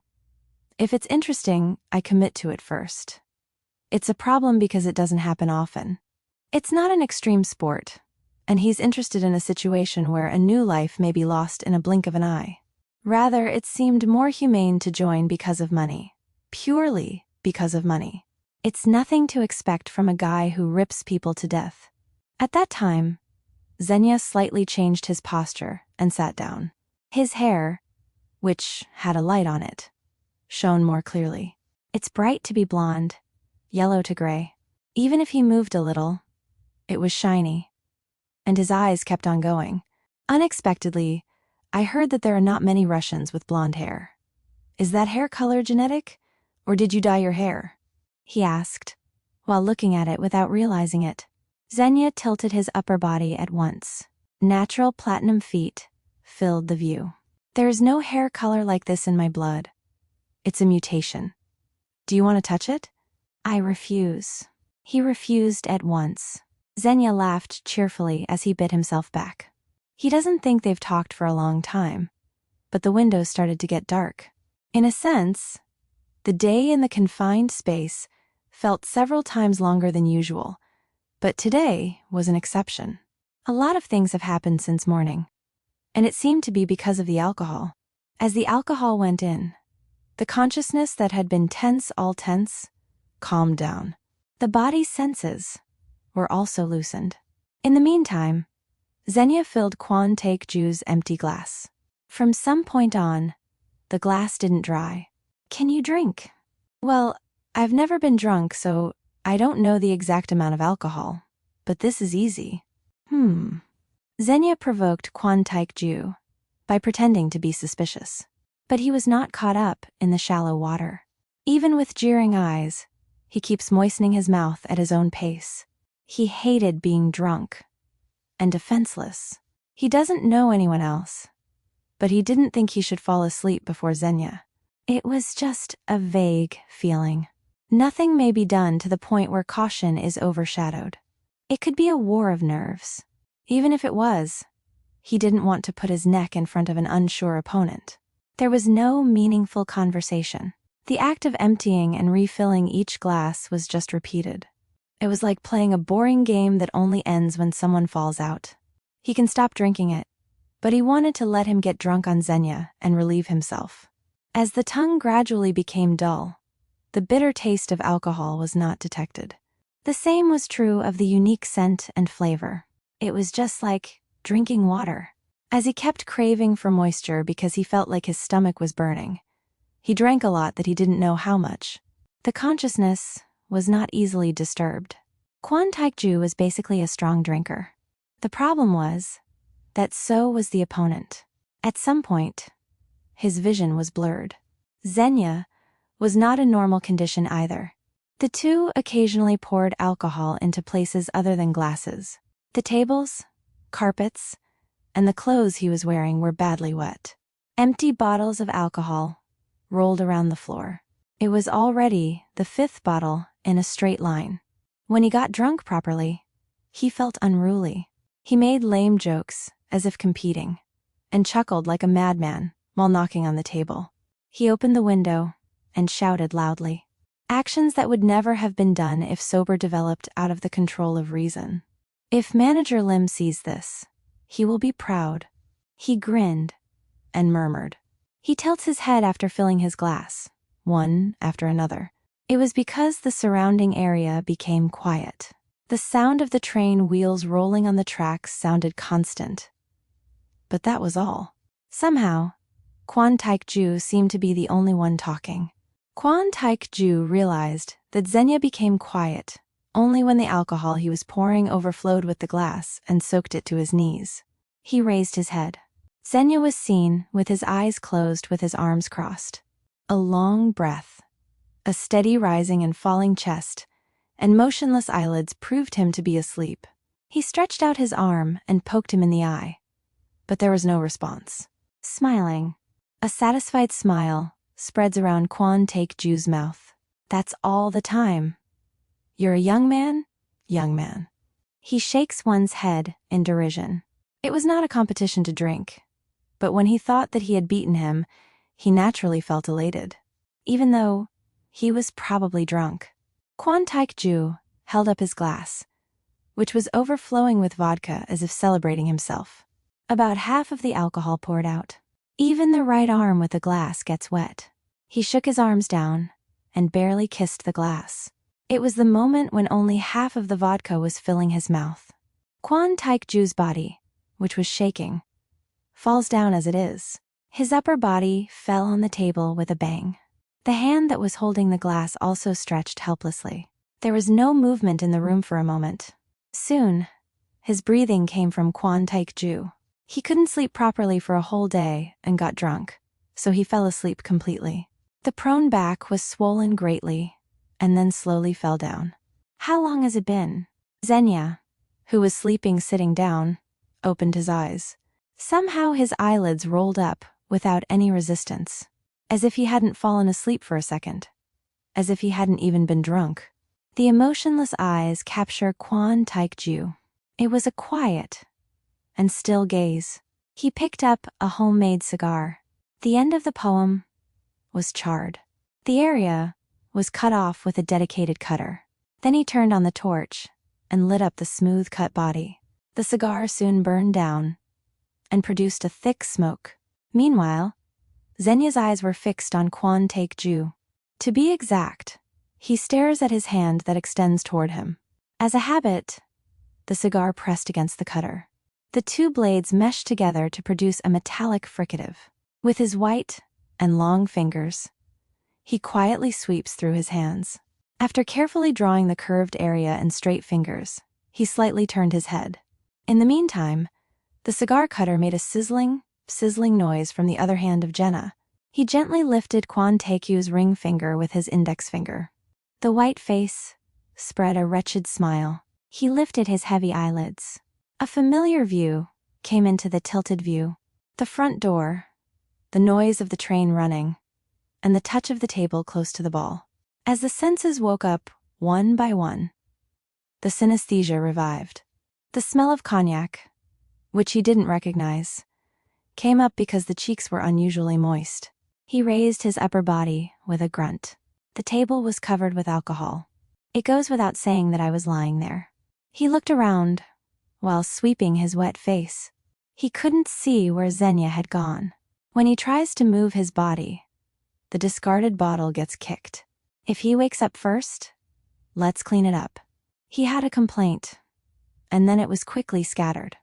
If it's interesting, I commit to it first. It's a problem because it doesn't happen often. It's not an extreme sport, and he's interested in a situation where a new life may be lost in a blink of an eye. Rather, it seemed more humane to join because of money. Purely because of money. It's nothing to expect from a guy who rips people to death. At that time, Zhenya slightly changed his posture and sat down. His hair, which had a light on it, shone more clearly. It's bright to be blonde, yellow to gray. Even if he moved a little, it was shiny. And his eyes kept on going. Unexpectedly, I heard that there are not many Russians with blonde hair. Is that hair color genetic, or did you dye your hair? He asked, while looking at it without realizing it. Zhenya tilted his upper body at once. Natural platinum feet filled the view. There is no hair color like this in my blood. It's a mutation. Do you want to touch it? I refuse. He refused at once. Zhenya laughed cheerfully as he bit himself back. He doesn't think they've talked for a long time, but the windows started to get dark. In a sense, the day in the confined space felt several times longer than usual, but today was an exception. A lot of things have happened since morning, and it seemed to be because of the alcohol. As the alcohol went in, the consciousness that had been tense, all tense, calmed down. The body's senses were also loosened. In the meantime, Zhenya filled Kwon Taekjoo's empty glass. From some point on, the glass didn't dry. Can you drink? Well, I've never been drunk, so I don't know the exact amount of alcohol, but this is easy. Zhenya provoked Kwon Taekjoo by pretending to be suspicious. But he was not caught up in the shallow water. Even with jeering eyes, he keeps moistening his mouth at his own pace. He hated being drunk and defenseless. He doesn't know anyone else, but he didn't think he should fall asleep before Zhenya. It was just a vague feeling. Nothing may be done to the point where caution is overshadowed. It could be a war of nerves. Even if it was, he didn't want to put his neck in front of an unsure opponent. There was no meaningful conversation. The act of emptying and refilling each glass was just repeated. It was like playing a boring game that only ends when someone falls out. He can stop drinking it, but he wanted to let him get drunk on Zhenya and relieve himself. As the tongue gradually became dull, the bitter taste of alcohol was not detected. The same was true of the unique scent and flavor. It was just like drinking water. As he kept craving for moisture because he felt like his stomach was burning, he drank a lot that he didn't know how much. The consciousness was not easily disturbed. Kwon Taekjoo was basically a strong drinker. The problem was that so was the opponent. At some point, his vision was blurred. Zhenya was not in normal condition either. The two occasionally poured alcohol into places other than glasses. The tables, carpets, and the clothes he was wearing were badly wet. Empty bottles of alcohol rolled around the floor. It was already the 5th bottle in a straight line. When he got drunk properly, he felt unruly. He made lame jokes, as if competing, and chuckled like a madman while knocking on the table. He opened the window and shouted loudly. Actions that would never have been done if sober developed out of the control of reason. If Manager Lim sees this, he will be proud. He grinned and murmured. He tilts his head after filling his glass, one after another. It was because the surrounding area became quiet. The sound of the train wheels rolling on the tracks sounded constant. But that was all. Somehow, Kwon Taekjoo seemed to be the only one talking. Kwon Taekjoo realized that Zhenya became quiet only when the alcohol he was pouring overflowed with the glass and soaked it to his knees. He raised his head. Zhenya was seen with his eyes closed with his arms crossed. A long breath, a steady rising and falling chest, and motionless eyelids proved him to be asleep. He stretched out his arm and poked him in the eye, but there was no response. Smiling, a satisfied smile spreads around Kwon Taekjoo's mouth. That's all the time. You're a young man? Young man. He shakes one's head in derision. It was not a competition to drink, but when he thought that he had beaten him, he naturally felt elated, even though he was probably drunk. Kwon Taekjoo held up his glass, which was overflowing with vodka as if celebrating himself. About half of the alcohol poured out. Even the right arm with the glass gets wet. He shook his arms down and barely kissed the glass. It was the moment when only half of the vodka was filling his mouth. Kwon Taekjoo's body, which was shaking, falls down as it is. His upper body fell on the table with a bang. The hand that was holding the glass also stretched helplessly. There was no movement in the room for a moment. Soon, his breathing came from Kwon Taekjoo. He couldn't sleep properly for a whole day and got drunk, so he fell asleep completely. The prone back was swollen greatly and then slowly fell down. How long has it been? Zhenya, who was sleeping sitting down, opened his eyes. Somehow his eyelids rolled up without any resistance, as if he hadn't fallen asleep for a second, as if he hadn't even been drunk. The emotionless eyes capture Kwon Taekjoo. It was a quiet and still gaze. He picked up a homemade cigar. The end of the poem was charred. The area was cut off with a dedicated cutter. Then he turned on the torch and lit up the smooth-cut body. The cigar soon burned down and produced a thick smoke. Meanwhile, Zhenya's eyes were fixed on Kwon Taekjoo. To be exact, he stares at his hand that extends toward him. As a habit, the cigar pressed against the cutter. The two blades meshed together to produce a metallic fricative. With his white and long fingers, he quietly sweeps through his hands. After carefully drawing the curved area and straight fingers, he slightly turned his head. In the meantime, the cigar cutter made a sizzling noise from the other hand of Zhenya. He gently lifted Kwon Taekjoo's ring finger with his index finger. The white face spread a wretched smile. He lifted his heavy eyelids. A familiar view came into the tilted view. The front door, the noise of the train running, and the touch of the table close to the ball. As the senses woke up one by one, the synesthesia revived. The smell of cognac, which he didn't recognize, came up because the cheeks were unusually moist. He raised his upper body with a grunt. The table was covered with alcohol. It goes without saying that I was lying there. He looked around while sweeping his wet face. He couldn't see where Zhenya had gone. When he tries to move his body, the discarded bottle gets kicked. If he wakes up first, let's clean it up. He had a complaint, and then it was quickly scattered.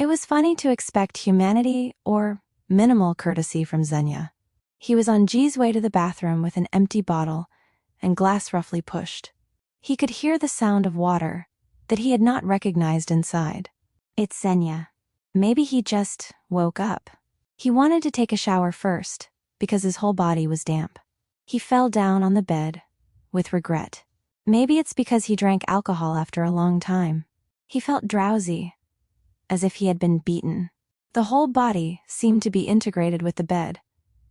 It was funny to expect humanity or minimal courtesy from Zhenya. He was on Ji's way to the bathroom with an empty bottle and glass roughly pushed. He could hear the sound of water that he had not recognized inside. It's Zhenya. Maybe he just woke up. He wanted to take a shower first because his whole body was damp. He fell down on the bed with regret. Maybe it's because he drank alcohol after a long time. He felt drowsy, as if he had been beaten. The whole body seemed to be integrated with the bed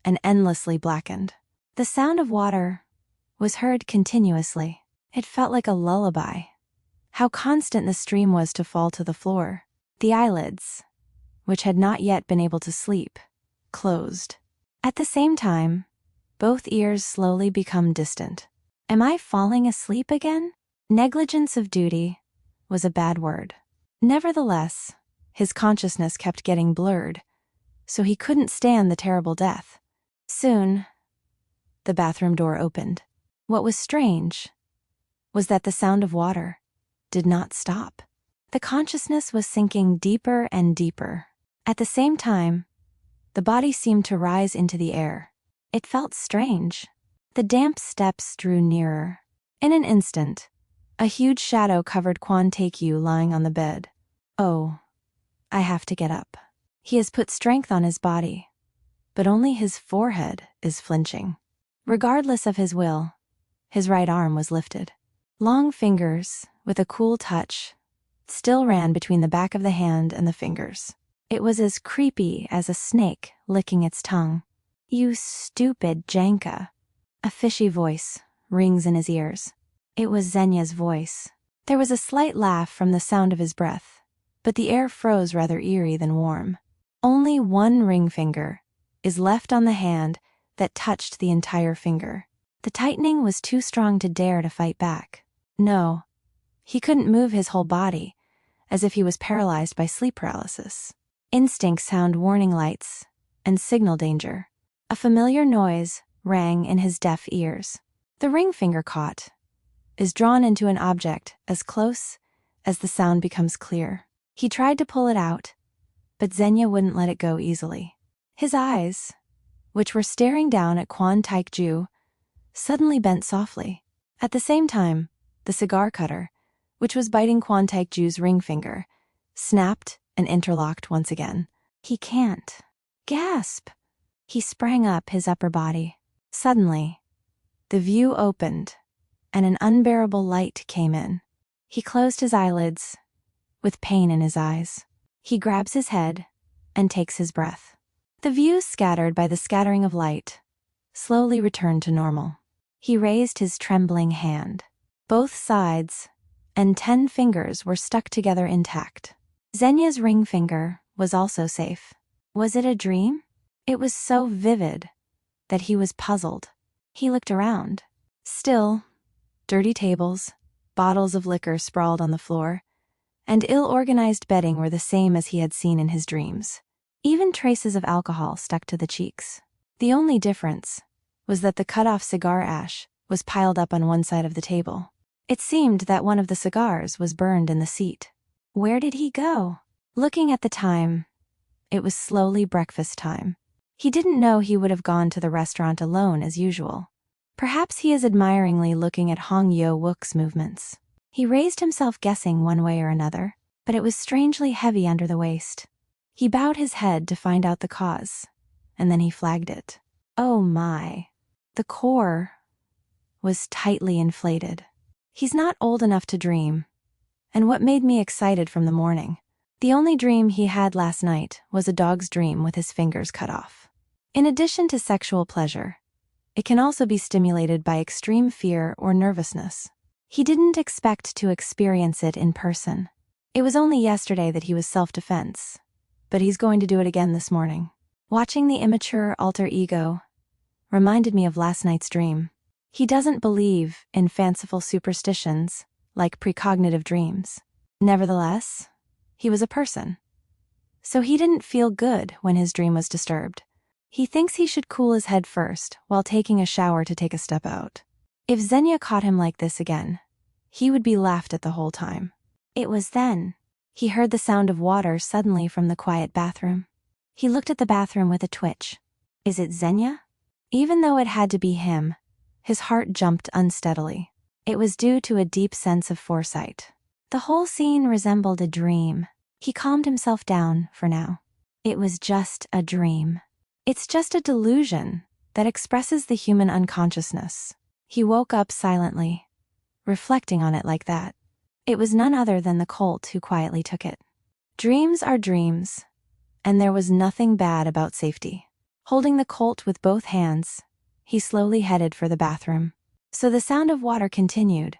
and endlessly blackened. The sound of water was heard continuously. It felt like a lullaby. How constant the stream was to fall to the floor. The eyelids, which had not yet been able to sleep, closed. At the same time, both ears slowly become distant. Am I falling asleep again? Negligence of duty was a bad word. Nevertheless, his consciousness kept getting blurred, so he couldn't stand the terrible death. Soon, the bathroom door opened. What was strange was that the sound of water did not stop. The consciousness was sinking deeper and deeper. At the same time, the body seemed to rise into the air. It felt strange. The damp steps drew nearer. In an instant, a huge shadow covered Kwon Taekjoo lying on the bed. Oh, I have to get up. He has put strength on his body, but only his forehead is flinching. Regardless of his will, his right arm was lifted. Long fingers, with a cool touch, still ran between the back of the hand and the fingers. It was as creepy as a snake licking its tongue. You stupid Janka. A fishy voice rings in his ears. It was Zhenya's voice. There was a slight laugh from the sound of his breath, but the air froze rather eerie than warm. Only one ring finger is left on the hand that touched the entire finger. The tightening was too strong to dare to fight back. No, he couldn't move his whole body, as if he was paralyzed by sleep paralysis. Instincts sound warning lights and signal danger. A familiar noise rang in his deaf ears. The ring finger caught is drawn into an object as close as the sound becomes clear. He tried to pull it out, but Zhenya wouldn't let it go easily. His eyes, which were staring down at Kwon Taekjoo, suddenly bent softly. At the same time, the cigar cutter, which was biting Kwon Taekjoo's ring finger, snapped and interlocked once again. He can't. Gasp! He sprang up his upper body. Suddenly, the view opened, and an unbearable light came in. He closed his eyelids, with pain in his eyes. He grabs his head and takes his breath. The view, scattered by the scattering of light, slowly returned to normal. He raised his trembling hand. Both sides and 10 fingers were stuck together intact. Zhenya's ring finger was also safe. Was it a dream? It was so vivid that he was puzzled. He looked around. Still, dirty tables, bottles of liquor sprawled on the floor, and ill-organized bedding were the same as he had seen in his dreams. Even traces of alcohol stuck to the cheeks. The only difference was that the cut-off cigar ash was piled up on one side of the table. It seemed that one of the cigars was burned in the seat. Where did he go? Looking at the time, it was slowly breakfast time. He didn't know he would have gone to the restaurant alone as usual. Perhaps he is admiringly looking at Hong Yo-wook's movements. He raised himself guessing one way or another, but it was strangely heavy under the waist. He bowed his head to find out the cause, and then he flagged it. Oh my. The core was tightly inflated. He's not old enough to dream, and what made me excited from the morning? The only dream he had last night was a dog's dream with his fingers cut off. In addition to sexual pleasure, it can also be stimulated by extreme fear or nervousness. He didn't expect to experience it in person. It was only yesterday that he was self-defense, but he's going to do it again this morning. Watching the immature alter ego reminded me of last night's dream. He doesn't believe in fanciful superstitions like precognitive dreams. Nevertheless, he was a person, so he didn't feel good when his dream was disturbed. He thinks he should cool his head first while taking a shower to take a step out. If Zhenya caught him like this again, he would be laughed at the whole time. It was then He heard the sound of water suddenly from the quiet bathroom. He looked at the bathroom with a twitch. Is it Zhenya? Even though it had to be him, his heart jumped unsteadily. It was due to a deep sense of foresight. The whole scene resembled a dream. He calmed himself down for now. It was just a dream. It's just a delusion that expresses the human unconsciousness. He woke up silently, reflecting on it like that. It was none other than the colt who quietly took it. Dreams are dreams, and there was nothing bad about safety. Holding the colt with both hands, he slowly headed for the bathroom. So the sound of water continued,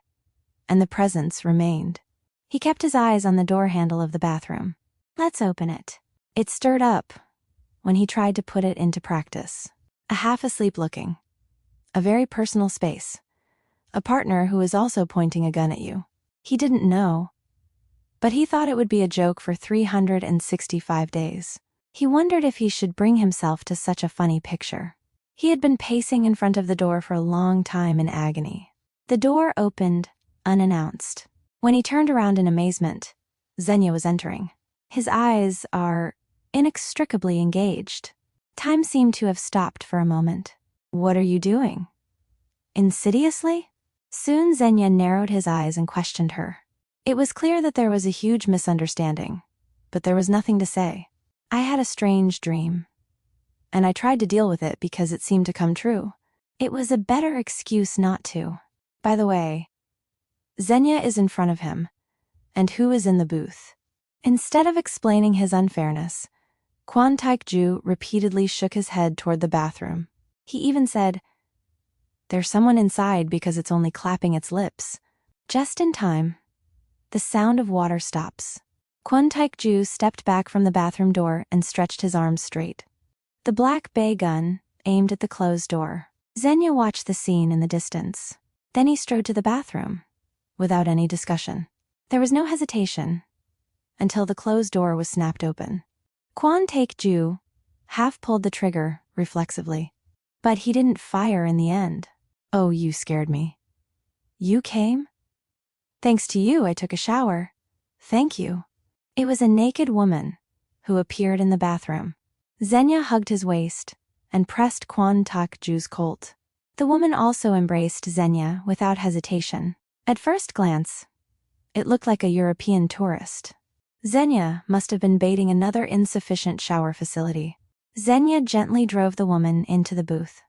and the presence remained. He kept his eyes on the door handle of the bathroom. Let's open it. It stirred up when he tried to put it into practice. A half-asleep looking. A very personal space. A partner who is also pointing a gun at you. He didn't know, but he thought it would be a joke for 365 days. He wondered if he should bring himself to such a funny picture. He had been pacing in front of the door for a long time in agony. The door opened, unannounced. When he turned around in amazement, Zhenya was entering. His eyes are inextricably engaged. Time seemed to have stopped for a moment. What are you doing? Insidiously? Soon Zhenya narrowed his eyes and questioned her. It was clear that there was a huge misunderstanding, but there was nothing to say. I had a strange dream, and I tried to deal with it because it seemed to come true. It was a better excuse not to. By the way, Zhenya is in front of him, and who is in the booth? Instead of explaining his unfairness, Kwon Taekjoo repeatedly shook his head toward the bathroom. He even said, "There's someone inside because it's only clapping its lips." Just in time, the sound of water stops. Kwon Taekjoo stepped back from the bathroom door and stretched his arms straight. The black bay gun aimed at the closed door. Zhenya watched the scene in the distance. Then he strode to the bathroom, without any discussion. There was no hesitation until the closed door was snapped open. Kwon Taekjoo half pulled the trigger reflexively, but he didn't fire in the end. Oh, you scared me. You came? Thanks to you, I took a shower. Thank you. It was a naked woman who appeared in the bathroom. Zhenya hugged his waist and pressed Kwon Taekjoo's colt. The woman also embraced Zhenya without hesitation. At first glance, it looked like a European tourist. Zhenya must have been baiting another insufficient shower facility. Zhenya gently drove the woman into the booth.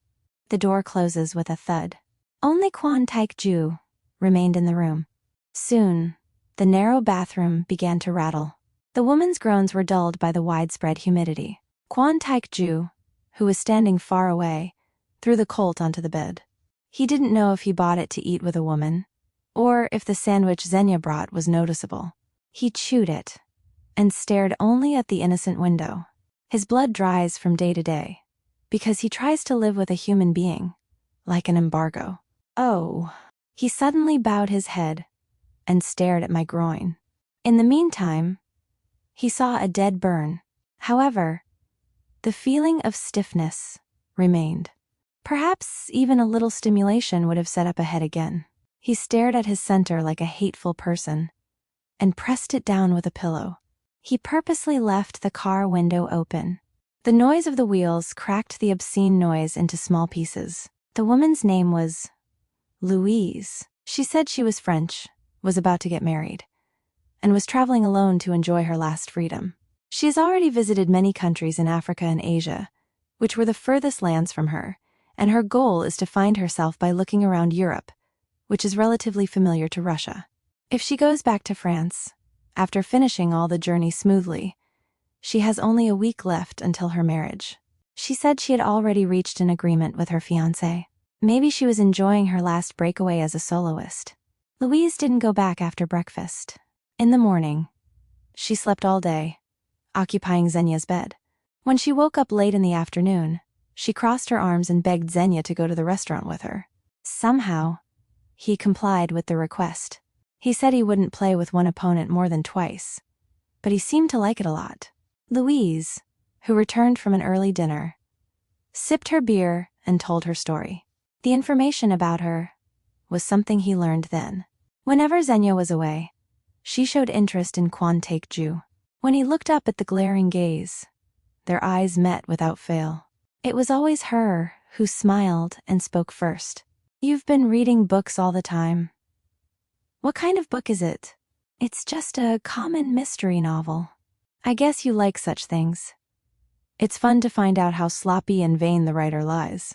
The door closes with a thud. Only Kwon Taekjoo remained in the room. Soon, the narrow bathroom began to rattle. The woman's groans were dulled by the widespread humidity. Kwon Taekjoo, who was standing far away, threw the colt onto the bed. He didn't know if he bought it to eat with a woman, or if the sandwich Zhenya brought was noticeable. He chewed it, and stared only at the innocent window. His blood dries from day to day, because he tries to live with a human being, like an embargo. Oh. He suddenly bowed his head, and stared at my groin. In the meantime, he saw a dead burn. However, the feeling of stiffness remained. Perhaps even a little stimulation would have set up a head again. He stared at his center like a hateful person, and pressed it down with a pillow. He purposely left the car window open. The noise of the wheels cracked the obscene noise into small pieces. The woman's name was Louise. She said she was French, was about to get married, and was traveling alone to enjoy her last freedom. She has already visited many countries in Africa and Asia, which were the furthest lands from her, and her goal is to find herself by looking around Europe, which is relatively familiar to Russia. If she goes back to France, after finishing all the journey smoothly, she has only a week left until her marriage. She said she had already reached an agreement with her fiancé. Maybe she was enjoying her last breakaway as a soloist. Louise didn't go back after breakfast. In the morning, she slept all day, occupying Zhenya's bed. When she woke up late in the afternoon, she crossed her arms and begged Zhenya to go to the restaurant with her. Somehow, he complied with the request. He said he wouldn't play with one opponent more than twice, but he seemed to like it a lot. Louise, who returned from an early dinner, sipped her beer and told her story. The information about her was something he learned then. Whenever Zhenya was away, She showed interest in Kwon Taekjoo. When he looked up at the glaring gaze, their eyes met without fail. It was always her who smiled and spoke first. "You've been reading books all the time. What kind of book is it?" "It's just a common mystery novel." "I guess you like such things. It's fun to find out how sloppy and vain the writer lies."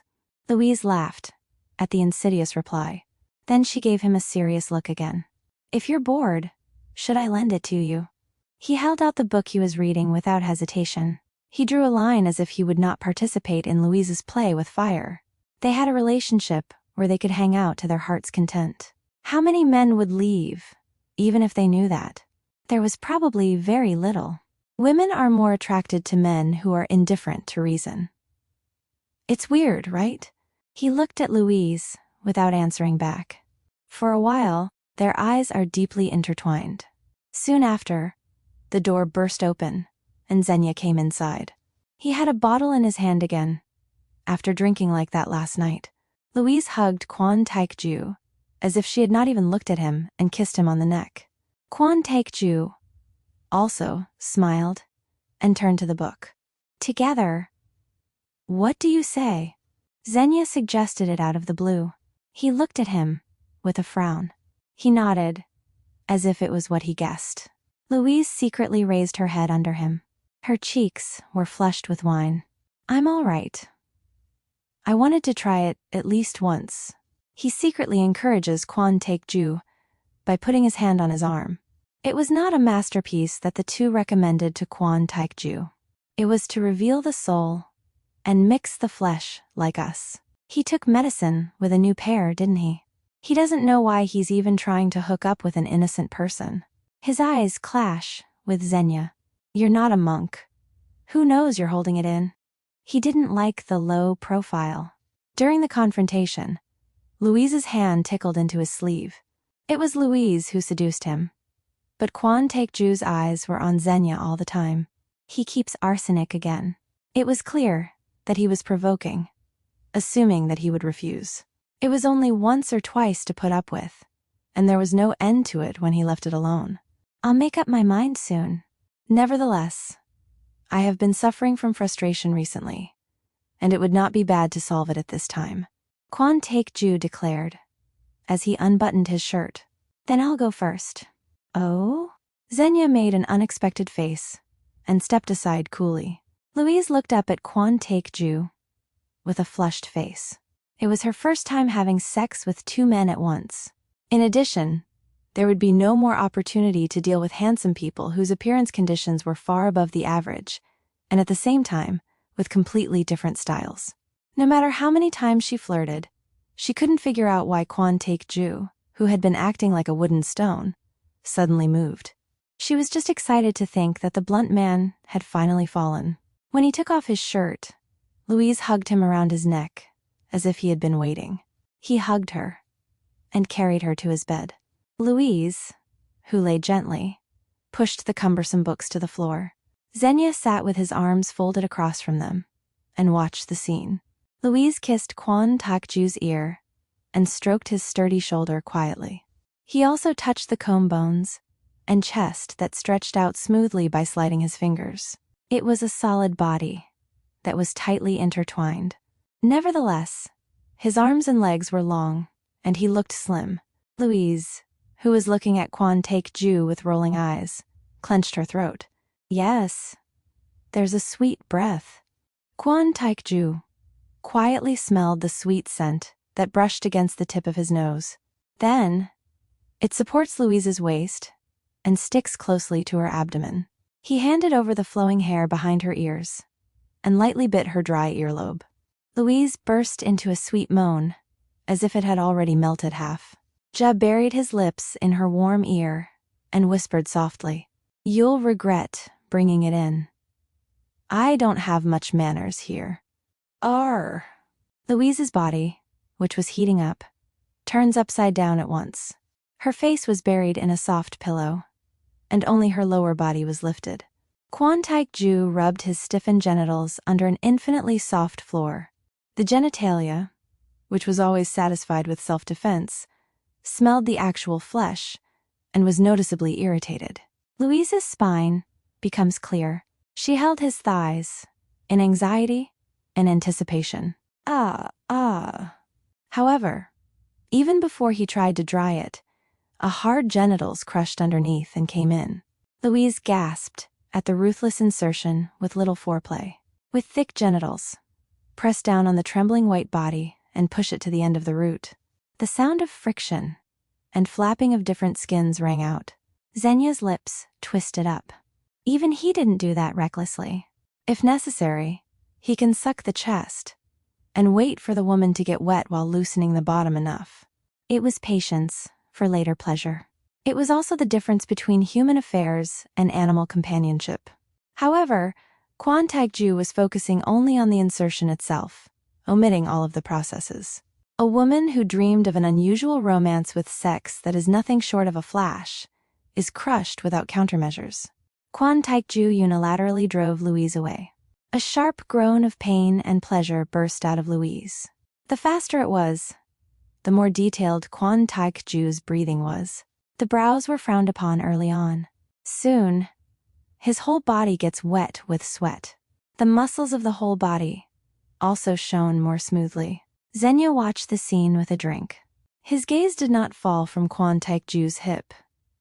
Louise laughed at the insidious reply. Then she gave him a serious look again. "If you're bored, should I lend it to you?" He held out the book he was reading without hesitation. He drew a line as if he would not participate in Louise's play with fire. They had a relationship where they could hang out to their heart's content. How many men would leave, even if they knew that? There was probably very little. Women are more attracted to men who are indifferent to reason. It's weird, right? He looked at Louise without answering back. For a while, their eyes are deeply intertwined. Soon after, the door burst open, and Zhenya came inside. He had a bottle in his hand again, after drinking like that last night. Louise hugged Kwon Taekjoo, as if she had not even looked at him, and kissed him on the neck. Kwon Taekjoo also smiled and turned to the book. "Together, what do you say?" Zhenya suggested it out of the blue. He looked at him with a frown. He nodded, as if it was what he guessed. Louise secretly raised her head under him. Her cheeks were flushed with wine. "I'm all right. I wanted to try it at least once." He secretly encourages Kwon Taekjoo by putting his hand on his arm. It was not a masterpiece that the two recommended to Kwon Taekjoo. It was to reveal the soul and mix the flesh like us. He took medicine with a new pair, didn't he? He doesn't know why he's even trying to hook up with an innocent person. His eyes clash with Zhenya. "You're not a monk. Who knows you're holding it in?" He didn't like the low profile. During the confrontation, Louise's hand tickled into his sleeve. It was Louise who seduced him. But Kwon Taekjoo's eyes were on Zhenya all the time. He keeps arsenic again. It was clear that he was provoking, assuming that he would refuse. It was only once or twice to put up with, and there was no end to it when he left it alone. "I'll make up my mind soon. Nevertheless, I have been suffering from frustration recently, and it would not be bad to solve it at this time," Kwon Taekjoo declared, as he unbuttoned his shirt. "Then I'll go first." "Oh?" Zhenya made an unexpected face and stepped aside coolly. Louise looked up at Kwon Taekjoo with a flushed face. It was her first time having sex with two men at once. In addition, there would be no more opportunity to deal with handsome people whose appearance conditions were far above the average, and at the same time, with completely different styles. No matter how many times she flirted, she couldn't figure out why Kwon Taekjoo, who had been acting like a wooden stone, suddenly moved. She was just excited to think that the blunt man had finally fallen. When he took off his shirt, Louise hugged him around his neck, as if he had been waiting. He hugged her and carried her to his bed. Louise, who lay gently, pushed the cumbersome books to the floor. Zhenya sat with his arms folded across from them and watched the scene. Louise kissed Kwon Taekjoo's ear and stroked his sturdy shoulder quietly. He also touched the comb bones and chest that stretched out smoothly by sliding his fingers. It was a solid body that was tightly intertwined. Nevertheless, his arms and legs were long, and he looked slim. Louise, who was looking at Kwon Taekjoo with rolling eyes, clenched her throat. "Yes, there's a sweet breath." Kwon Taekjoo quietly smelled the sweet scent that brushed against the tip of his nose. Then, it supports Louise's waist and sticks closely to her abdomen. He handed over the flowing hair behind her ears and lightly bit her dry earlobe. Louise burst into a sweet moan, as if it had already melted half. Ja buried his lips in her warm ear and whispered softly, "You'll regret bringing it in. I don't have much manners here." Arr! Louise's body, which was heating up, turns upside down at once. Her face was buried in a soft pillow, and only her lower body was lifted. Kwon Taekjoo rubbed his stiffened genitals under an infinitely soft floor. The genitalia, which was always satisfied with self-defense, smelled the actual flesh and was noticeably irritated. Louise's spine becomes clear. She held his thighs in anxiety and anticipation. However, even before he tried to dry it, a hard genitals crushed underneath and came in. Louise gasped at the ruthless insertion with little foreplay. With thick genitals, press down on the trembling white body and push it to the end of the root. The sound of friction and flapping of different skins rang out. Zhenya's lips twisted up. Even he didn't do that recklessly. If necessary, he can suck the chest and wait for the woman to get wet while loosening the bottom enough. It was patience for later pleasure. It was also the difference between human affairs and animal companionship. However, Kwon Taekjoo was focusing only on the insertion itself, omitting all of the processes. A woman who dreamed of an unusual romance with sex that is nothing short of a flash is crushed without countermeasures. Kwon Taekjoo unilaterally drove Louise away. A sharp groan of pain and pleasure burst out of Louise. The faster it was, the more detailed Kwon Taekjoo's breathing was. The brows were frowned upon early on. Soon, his whole body gets wet with sweat. The muscles of the whole body also shone more smoothly. Zhenya watched the scene with a drink. His gaze did not fall from Kwon Taekjoo's hip,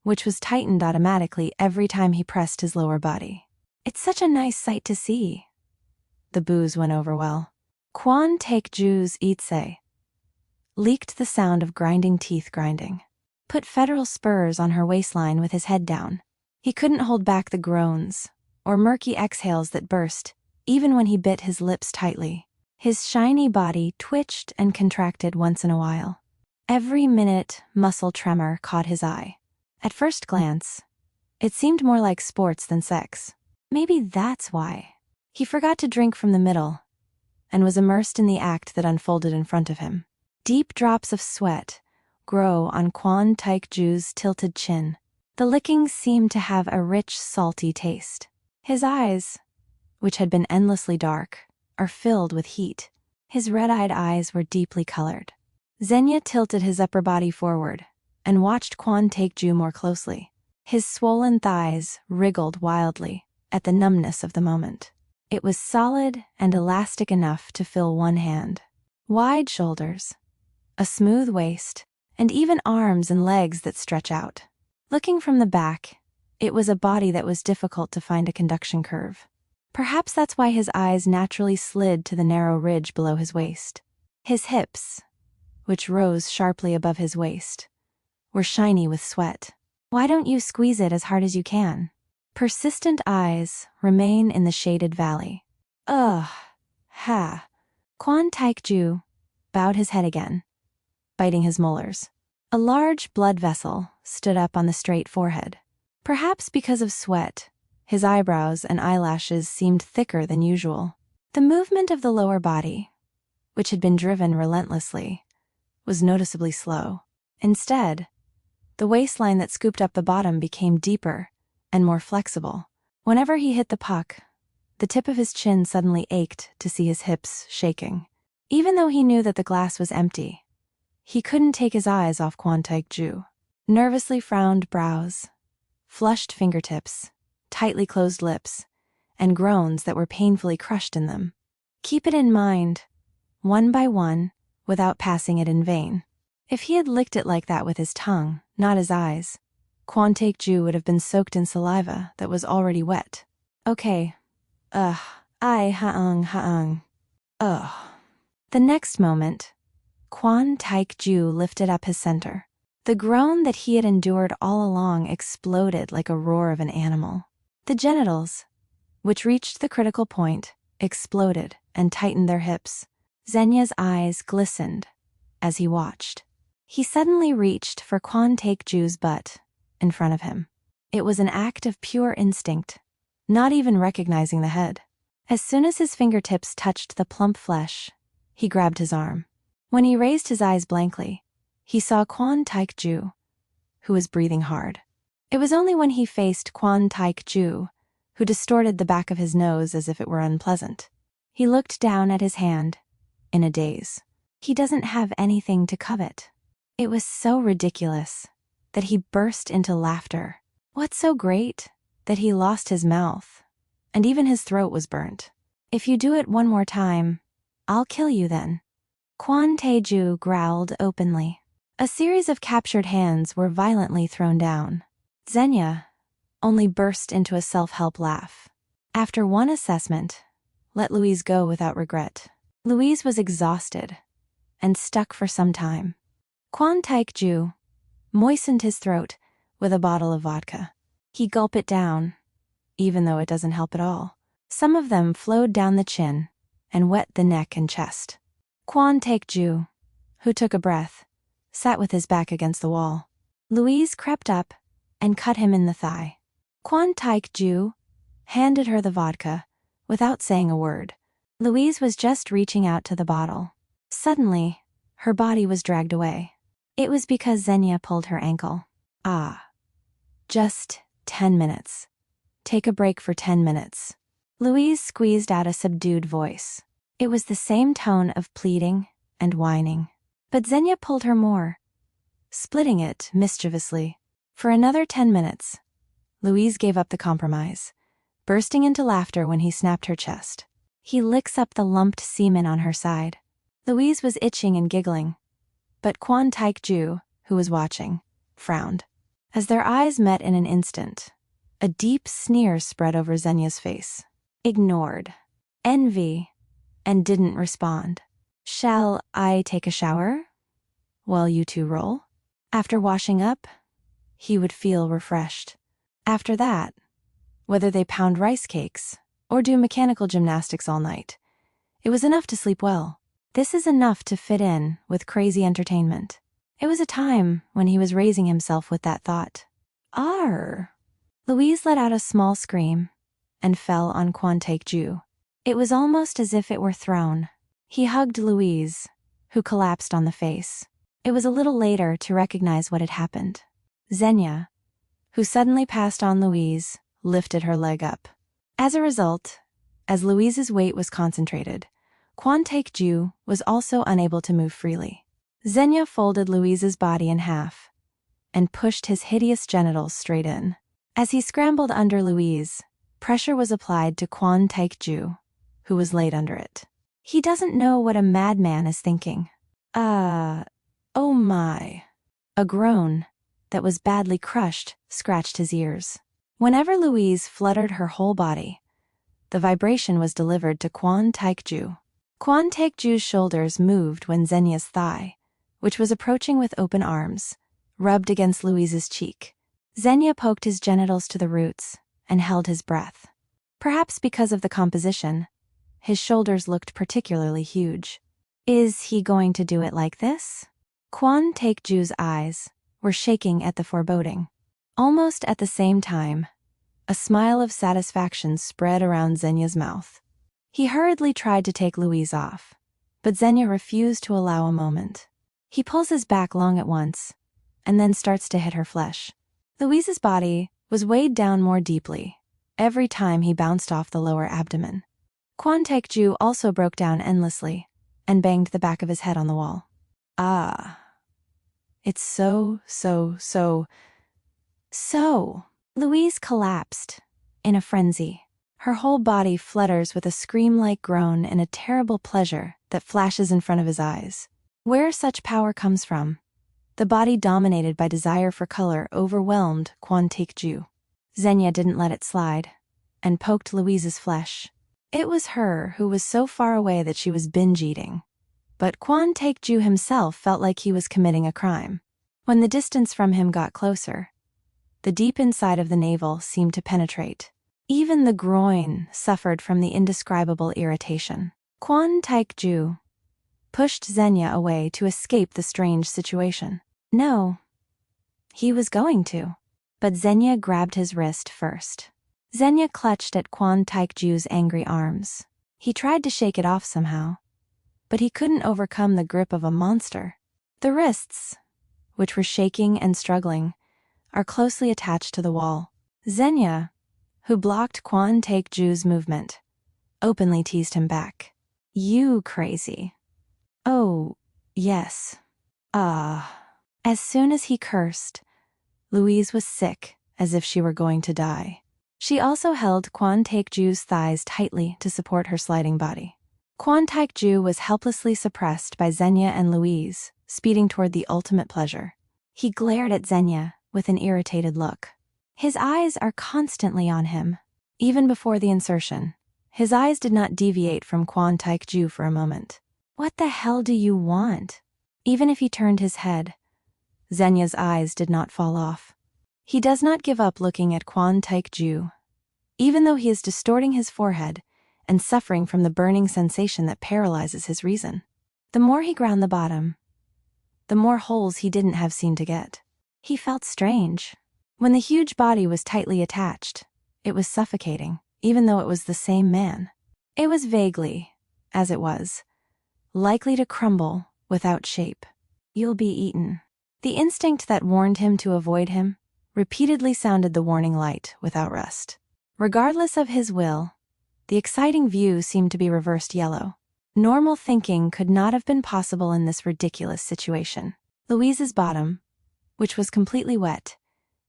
which was tightened automatically every time he pressed his lower body. It's such a nice sight to see. The booze went over well. Kwon Taekjoo's itse leaked the sound of grinding teeth grinding. Put federal spurs on her waistline with his head down. He couldn't hold back the groans or murky exhales that burst, even when he bit his lips tightly. His shiny body twitched and contracted once in a while. Every minute, muscle tremor caught his eye. At first glance, it seemed more like sports than sex. Maybe that's why. He forgot to drink from the middle and was immersed in the act that unfolded in front of him. Deep drops of sweat grow on Kwon Taekjoo's tilted chin. The lickings seemed to have a rich, salty taste. His eyes, which had been endlessly dark, are filled with heat. His red-eyed eyes were deeply colored. Zhenya tilted his upper body forward and watched Kwon Taekjoo more closely. His swollen thighs wriggled wildly at the numbness of the moment. It was solid and elastic enough to fill one hand. Wide shoulders, a smooth waist, and even arms and legs that stretch out. Looking from the back, it was a body that was difficult to find a conduction curve. Perhaps that's why his eyes naturally slid to the narrow ridge below his waist. His hips, which rose sharply above his waist, were shiny with sweat. Why don't you squeeze it as hard as you can? Persistent eyes remain in the shaded valley. Ugh, ha. Kwon Taekjoo bowed his head again, biting his molars. A large blood vessel stood up on the straight forehead. Perhaps because of sweat, his eyebrows and eyelashes seemed thicker than usual. The movement of the lower body, which had been driven relentlessly, was noticeably slow. Instead, the waistline that scooped up the bottom became deeper and more flexible. Whenever he hit the puck, the tip of his chin suddenly ached to see his hips shaking. Even though he knew that the glass was empty, he couldn't take his eyes off Kwon Taekjoo. Nervously frowned brows, flushed fingertips, tightly closed lips, and groans that were painfully crushed in them. Keep it in mind, one by one, without passing it in vain. If he had licked it like that with his tongue, not his eyes, Kwon Taekjoo would have been soaked in saliva that was already wet. Okay. Haung. Ugh. The next moment, Kwon Taekjoo lifted up his center. The groan that he had endured all along exploded like a roar of an animal. The genitals, which reached the critical point, exploded and tightened their hips. Zhenya's eyes glistened as he watched. He suddenly reached for Kwon Taekjoo's butt in front of him. It was an act of pure instinct, not even recognizing the head. As soon as his fingertips touched the plump flesh, he grabbed his arm. When he raised his eyes blankly, he saw Kwon Taekjoo, who was breathing hard. It was only when he faced Kwon Taekjoo, who distorted the back of his nose as if it were unpleasant. He looked down at his hand, in a daze. He doesn't have anything to covet. It was so ridiculous that he burst into laughter. What's so great? That he lost his mouth. And even his throat was burnt. If you do it one more time, I'll kill you then. Kwon Taekjoo growled openly. A series of captured hands were violently thrown down. Zhenya only burst into a self-help laugh. After one assessment, let Louise go without regret. Louise was exhausted and stuck for some time. Kwon Taekjoo moistened his throat with a bottle of vodka. He gulped it down, even though it doesn't help at all. Some of them flowed down the chin and wet the neck and chest. Kwon Taekjoo, who took a breath, sat with his back against the wall. Louise crept up and cut him in the thigh. Kwon Taekjoo handed her the vodka without saying a word. Louise was just reaching out to the bottle. Suddenly, her body was dragged away. It was because Zhenya pulled her ankle. Just 10 minutes. Take a break for 10 minutes. Louise squeezed out a subdued voice. It was the same tone of pleading and whining. But Zhenya pulled her more, splitting it mischievously. For another 10 minutes, Louise gave up the compromise, bursting into laughter when he snapped her chest. He licks up the lumped semen on her side. Louise was itching and giggling, but Kwon Taekjoo, who was watching, frowned. As their eyes met in an instant, a deep sneer spread over Zhenya's face. Ignored. Envy. And didn't respond. Shall I take a shower? While you two roll? After washing up, he would feel refreshed. After that, whether they pound rice cakes or do mechanical gymnastics all night, it was enough to sleep well. This is enough to fit in with crazy entertainment. It was a time when he was raising himself with that thought. Arr! Louise let out a small scream and fell on Kwon Taekjoo. It was almost as if it were thrown. He hugged Louise, who collapsed on the face. It was a little later to recognize what had happened. Zhenya, who suddenly passed on Louise, lifted her leg up. As a result, as Louise's weight was concentrated, Kwon Taekjoo was also unable to move freely. Zhenya folded Louise's body in half and pushed his hideous genitals straight in. As he scrambled under Louise, pressure was applied to Kwon Taekjoo, who was laid under it. He doesn't know what a madman is thinking. Oh my. A groan that was badly crushed scratched his ears. Whenever Louise fluttered her whole body, the vibration was delivered to Kwon Taekjoo. Kwon Taekjoo's shoulders moved when Zhenya's thigh, which was approaching with open arms, rubbed against Louise's cheek. Zhenya poked his genitals to the roots and held his breath. Perhaps because of the composition, his shoulders looked particularly huge. Is he going to do it like this? Kwon Taekjoo's eyes were shaking at the foreboding. Almost at the same time, a smile of satisfaction spread around Zhenya's mouth. He hurriedly tried to take Louise off, but Zhenya refused to allow a moment. He pulls his back long at once, and then starts to hit her flesh. Louise's body was weighed down more deeply every time he bounced off the lower abdomen. Kwon Taekjoo also broke down endlessly and banged the back of his head on the wall. It's so. Louise collapsed in a frenzy. Her whole body flutters with a scream-like groan in a terrible pleasure that flashes in front of his eyes. Where such power comes from, the body dominated by desire for color overwhelmed Kwon Taekjoo. Zhenya didn't let it slide and poked Louise's flesh. It was her who was so far away that she was binge-eating. But Kwon Taekjoo himself felt like he was committing a crime. When the distance from him got closer, the deep inside of the navel seemed to penetrate. Even the groin suffered from the indescribable irritation. Kwon Taekjoo pushed Zhenya away to escape the strange situation. No, he was going to. But Zhenya grabbed his wrist first. Zhenya clutched at Kwon Taekjoo's angry arms. He tried to shake it off somehow, but he couldn't overcome the grip of a monster. The wrists, which were shaking and struggling, are closely attached to the wall. Zhenya, who blocked Kwon Taekjoo's movement, openly teased him back. You crazy. Oh, yes. As soon as he cursed, Louise was sick, as if she were going to die. She also held Kwon Taekjoo's thighs tightly to support her sliding body. Kwon Taekjoo was helplessly suppressed by Zhenya and Louise, speeding toward the ultimate pleasure. He glared at Zhenya with an irritated look. His eyes are constantly on him. Even before the insertion, his eyes did not deviate from Kwon Taekjoo for a moment. What the hell do you want? Even if he turned his head, Zhenya's eyes did not fall off. He does not give up looking at Kwon Taekjoo, even though he is distorting his forehead and suffering from the burning sensation that paralyzes his reason. The more he ground the bottom, the more holes he didn't have seen to get. He felt strange. When the huge body was tightly attached, it was suffocating, even though it was the same man. It was vaguely, as it was, likely to crumble without shape. You'll be eaten. The instinct that warned him to avoid him repeatedly sounded the warning light without rest. Regardless of his will, the exciting view seemed to be reversed yellow. Normal thinking could not have been possible in this ridiculous situation. Louise's bottom, which was completely wet,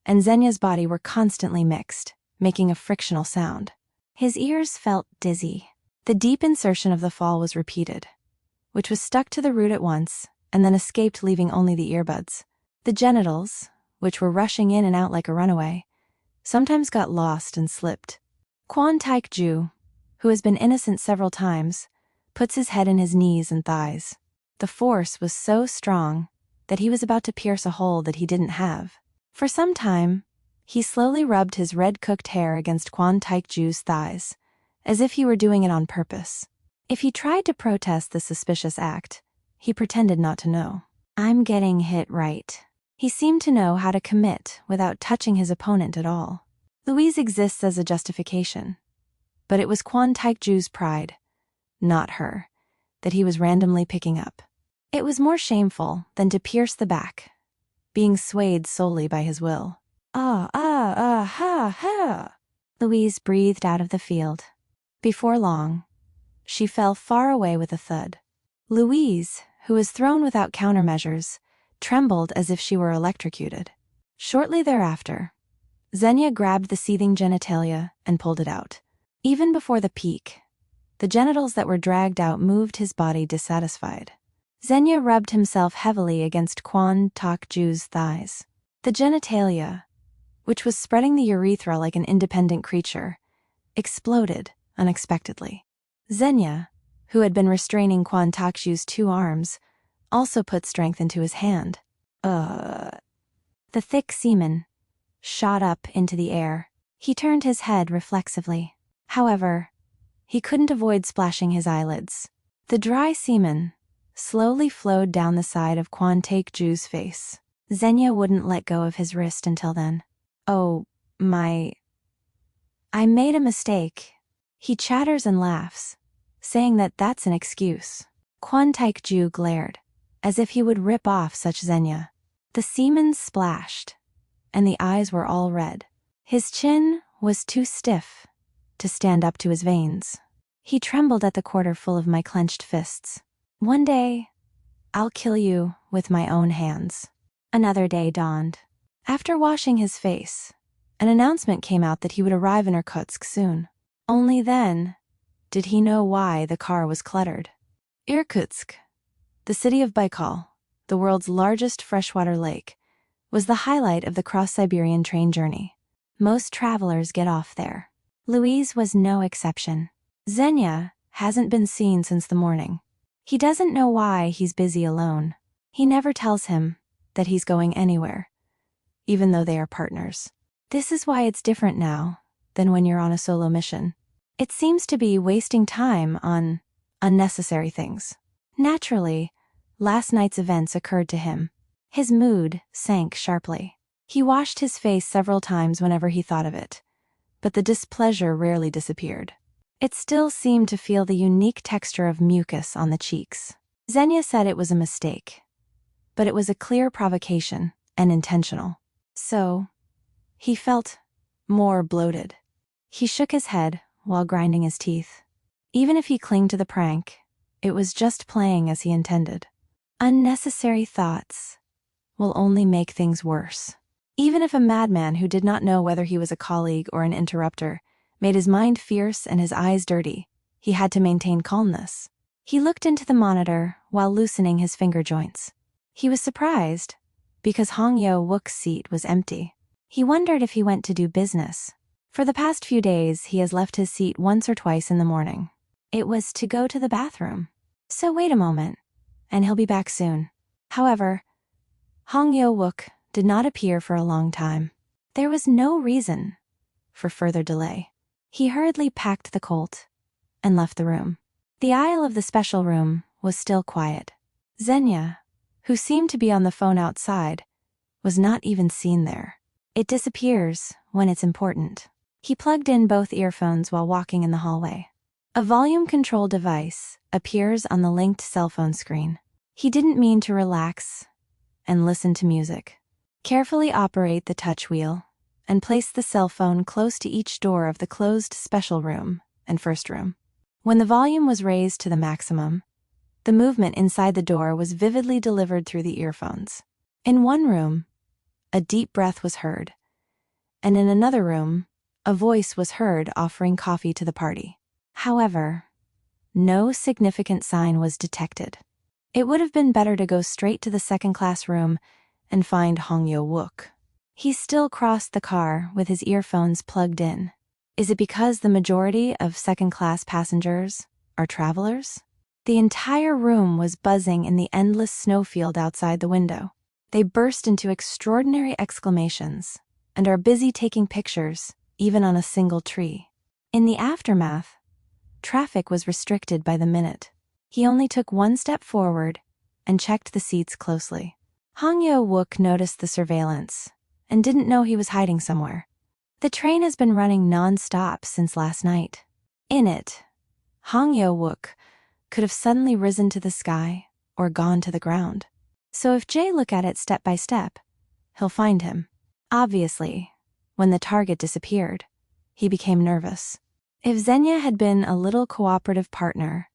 and Zhenya's body were constantly mixed, making a frictional sound. His ears felt dizzy. The deep insertion of the fall was repeated, which was stuck to the root at once and then escaped, leaving only the earbuds. The genitals, which were rushing in and out like a runaway, sometimes got lost and slipped. Kwon Taekjoo, who has been innocent several times, puts his head in his knees and thighs. The force was so strong that he was about to pierce a hole that he didn't have. For some time, he slowly rubbed his red-cooked hair against Kwon Taekjoo's thighs, as if he were doing it on purpose. If he tried to protest the suspicious act, he pretended not to know. I'm getting hit right. He seemed to know how to commit without touching his opponent at all. Louise exists as a justification, but it was Kwon Taekjoo's pride, not her, that he was randomly picking up. It was more shameful than to pierce the back, being swayed solely by his will. Ha. Louise breathed out of the field. Before long, she fell far away with a thud. Louise, who was thrown without countermeasures, trembled as if she were electrocuted. Shortly thereafter, Zhenya grabbed the seething genitalia and pulled it out. Even before the peak, the genitals that were dragged out moved his body dissatisfied. Zhenya rubbed himself heavily against Kwon Taekjoo's thighs. The genitalia, which was spreading the urethra like an independent creature, exploded unexpectedly. Zhenya, who had been restraining Kwon Taekjoo's 2 arms, also put strength into his hand. The thick semen shot up into the air. He turned his head reflexively. However, he couldn't avoid splashing his eyelids. The dry semen slowly flowed down the side of Kwon Taekjoo's face. Zhenya wouldn't let go of his wrist until then. I made a mistake. He chatters and laughs, saying that that's an excuse. Kwon Taekjoo glared, as if he would rip off such Zhenya. The semen splashed, and the eyes were all red. His chin was too stiff to stand up to his veins. He trembled at the quarter full of my clenched fists. One day, I'll kill you with my own hands. Another day dawned. After washing his face, an announcement came out that he would arrive in Irkutsk soon. Only then did he know why the car was cluttered. Irkutsk, the city of Baikal, the world's largest freshwater lake, was the highlight of the cross-Siberian train journey. Most travelers get off there. Louise was no exception. Zhenya hasn't been seen since the morning. He doesn't know why he's busy alone. He never tells him that he's going anywhere, even though they are partners. This is why it's different now than when you're on a solo mission. It seems to be wasting time on unnecessary things. Naturally, last night's events occurred to him. His mood sank sharply. He washed his face several times whenever he thought of it, but the displeasure rarely disappeared. It still seemed to feel the unique texture of mucus on the cheeks. Zhenya said it was a mistake, but it was a clear provocation and intentional. So, he felt more bloated. He shook his head while grinding his teeth. Even if he clung to the prank, it was just playing as he intended. Unnecessary thoughts will only make things worse. Even if a madman who did not know whether he was a colleague or an interrupter made his mind fierce and his eyes dirty, he had to maintain calmness. He looked into the monitor while loosening his finger joints. He was surprised because Hong Yo-wook's seat was empty. He wondered if he went to do business. For the past few days, he has left his seat once or twice in the morning. It was to go to the bathroom. So wait a moment, and he'll be back soon. However, Hong Yo-wook did not appear for a long time. There was no reason for further delay. He hurriedly packed the colt and left the room. The aisle of the special room was still quiet. Zhenya, who seemed to be on the phone outside, was not even seen there. It disappears when it's important. He plugged in both earphones while walking in the hallway. A volume control device appears on the linked cell phone screen. He didn't mean to relax and listen to music. Carefully operate the touch wheel and place the cell phone close to each door of the closed special room and first room. When the volume was raised to the maximum, the movement inside the door was vividly delivered through the earphones. In one room, a deep breath was heard, and in another room, a voice was heard offering coffee to the party. However, no significant sign was detected. It would have been better to go straight to the second-class room and find Hong Yo-wook. He still crossed the car with his earphones plugged in. Is it because the majority of second-class passengers are travelers? The entire room was buzzing in the endless snowfield outside the window. They burst into extraordinary exclamations and are busy taking pictures, even on a single tree. In the aftermath, traffic was restricted by the minute. He only took one step forward and checked the seats closely. Hong Yo-wook noticed the surveillance and didn't know he was hiding somewhere. The train has been running non-stop since last night. In it, Hong Yo-wook could have suddenly risen to the sky or gone to the ground. So if Jay look at it step by step, he'll find him. Obviously, when the target disappeared, he became nervous. If Zhenya had been a little cooperative partner,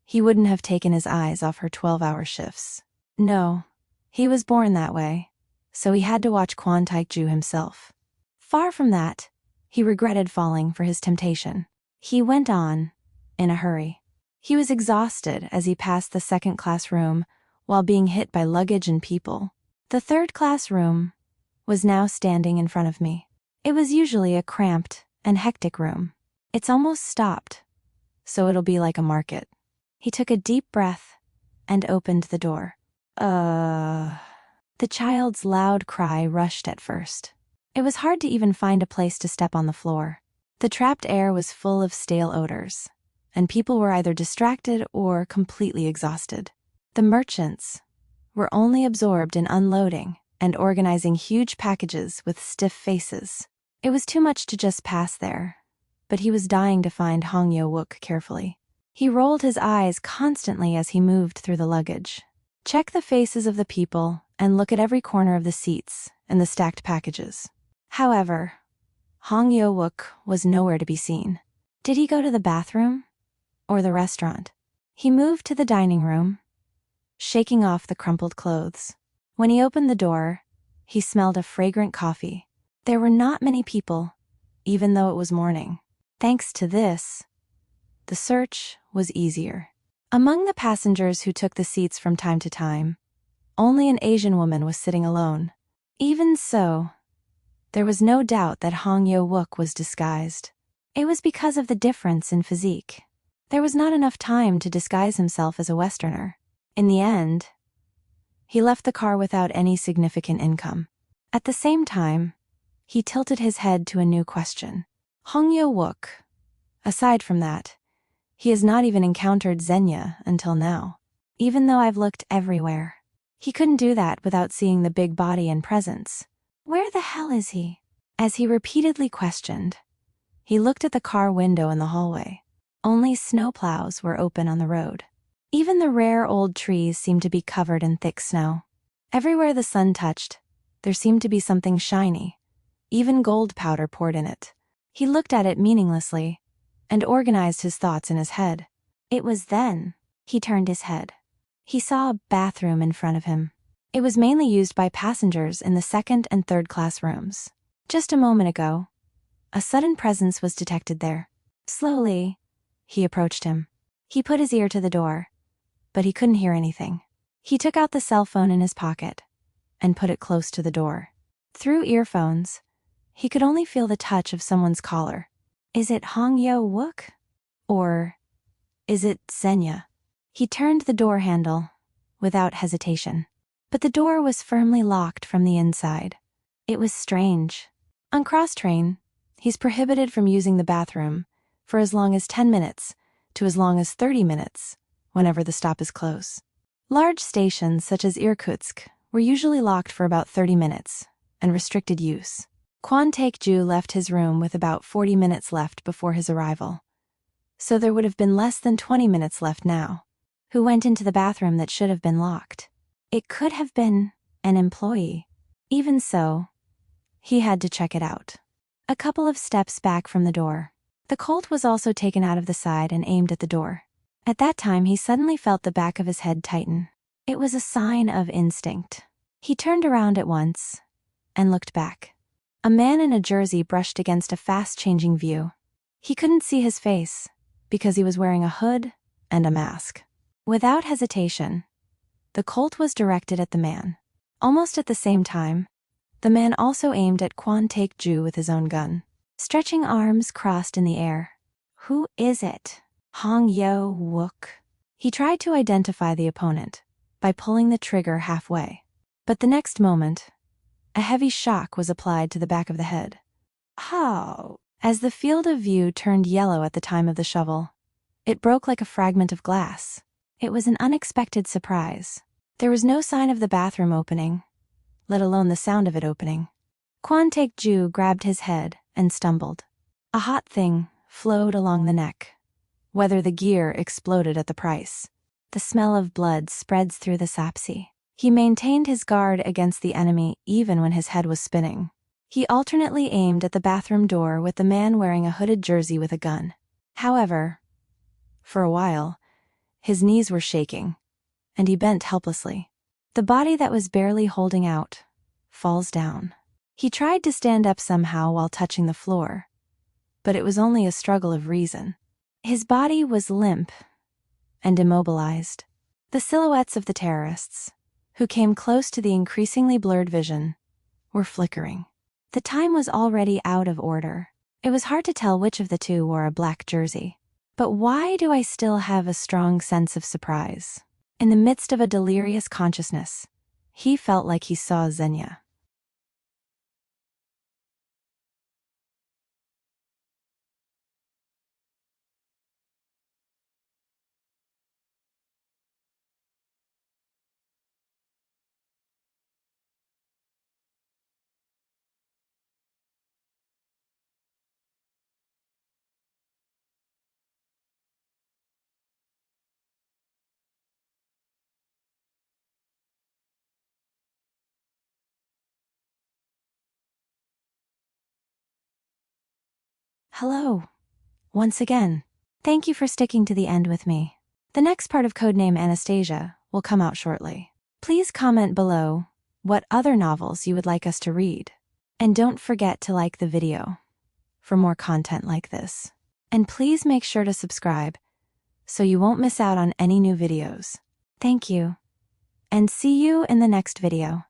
he wouldn't have taken his eyes off her 12-hour shifts. No, he was born that way, so he had to watch Kwon Taekjoo himself. Far from that, he regretted falling for his temptation. He went on, in a hurry. He was exhausted as he passed the second-class room while being hit by luggage and people. The third-class room was now standing in front of me. It was usually a cramped and hectic room. It's almost stopped, so it'll be like a market. He took a deep breath and opened the door. The child's loud cry rushed at first. It was hard to even find a place to step on the floor. The trapped air was full of stale odors, and people were either distracted or completely exhausted. The merchants were only absorbed in unloading and organizing huge packages with stiff faces. It was too much to just pass there, but he was dying to find Hong Yo-wook carefully. He rolled his eyes constantly as he moved through the luggage. Check the faces of the people and look at every corner of the seats and the stacked packages. However, Hong Yo-wook was nowhere to be seen. Did he go to the bathroom or the restaurant? He moved to the dining room, shaking off the crumpled clothes. When he opened the door, he smelled a fragrant coffee. There were not many people, even though it was morning. Thanks to this, the search was easier. Among the passengers who took the seats from time to time, only an Asian woman was sitting alone. Even so, there was no doubt that Hong Yo-wook was disguised. It was because of the difference in physique. There was not enough time to disguise himself as a Westerner. In the end, he left the car without any significant income. At the same time, he tilted his head to a new question. Hong Yo-wook, aside from that, he has not even encountered Zhenya until now. Even though I've looked everywhere, he couldn't do that without seeing the big body and presence. Where the hell is he? As he repeatedly questioned, he looked at the car window in the hallway. Only snowplows were open on the road. Even the rare old trees seemed to be covered in thick snow. Everywhere the sun touched, there seemed to be something shiny, even gold powder poured in it. He looked at it meaninglessly and organized his thoughts in his head. It was then he turned his head. He saw a bathroom in front of him. It was mainly used by passengers in the second and third class rooms. Just a moment ago, a sudden presence was detected there. Slowly, he approached him. He put his ear to the door, but he couldn't hear anything. He took out the cell phone in his pocket and put it close to the door. Through earphones, he could only feel the touch of someone's collar. Is it Wook? Or is it Zhenya? He turned the door handle without hesitation. But the door was firmly locked from the inside. It was strange. On cross-train, he's prohibited from using the bathroom for as long as 10 minutes to as long as 30 minutes whenever the stop is close. Large stations such as Irkutsk were usually locked for about 30 minutes and restricted use. Kwon Taekjoo left his room with about 40 minutes left before his arrival, so there would have been less than 20 minutes left now. Who went into the bathroom that should have been locked? It could have been an employee. Even so, he had to check it out. A couple of steps back from the door, the Colt was also taken out of the side and aimed at the door. At that time, he suddenly felt the back of his head tighten. It was a sign of instinct. He turned around at once and looked back. A man in a jersey brushed against a fast-changing view. He couldn't see his face because he was wearing a hood and a mask. Without hesitation, the Colt was directed at the man. Almost at the same time, the man also aimed at Kwon Taekjoo with his own gun. Stretching arms crossed in the air. Who is it? Wook. He tried to identify the opponent by pulling the trigger halfway. But the next moment, a heavy shock was applied to the back of the head. How? As the field of view turned yellow at the time of the shovel, it broke like a fragment of glass. It was an unexpected surprise. There was no sign of the bathroom opening, let alone the sound of it opening. Kwon Taekjoo grabbed his head and stumbled. A hot thing flowed along the neck. Whether the gear exploded at the price. The smell of blood spreads through the sapsi. He maintained his guard against the enemy even when his head was spinning. He alternately aimed at the bathroom door with the man wearing a hooded jersey with a gun. However, for a while, his knees were shaking, and he bent helplessly. The body that was barely holding out falls down. He tried to stand up somehow while touching the floor, but it was only a struggle of reason. His body was limp and immobilized. The silhouettes of the terrorists, who came close to the increasingly blurred vision, were flickering. The time was already out of order. It was hard to tell which of the two wore a black jersey. But why do I still have a strong sense of surprise? In the midst of a delirious consciousness, he felt like he saw Zhenya. Hello, once again. Thank you for sticking to the end with me. The next part of Codename Anastasia will come out shortly. Please comment below what other novels you would like us to read. And don't forget to like the video for more content like this. And please make sure to subscribe so you won't miss out on any new videos. Thank you, and see you in the next video.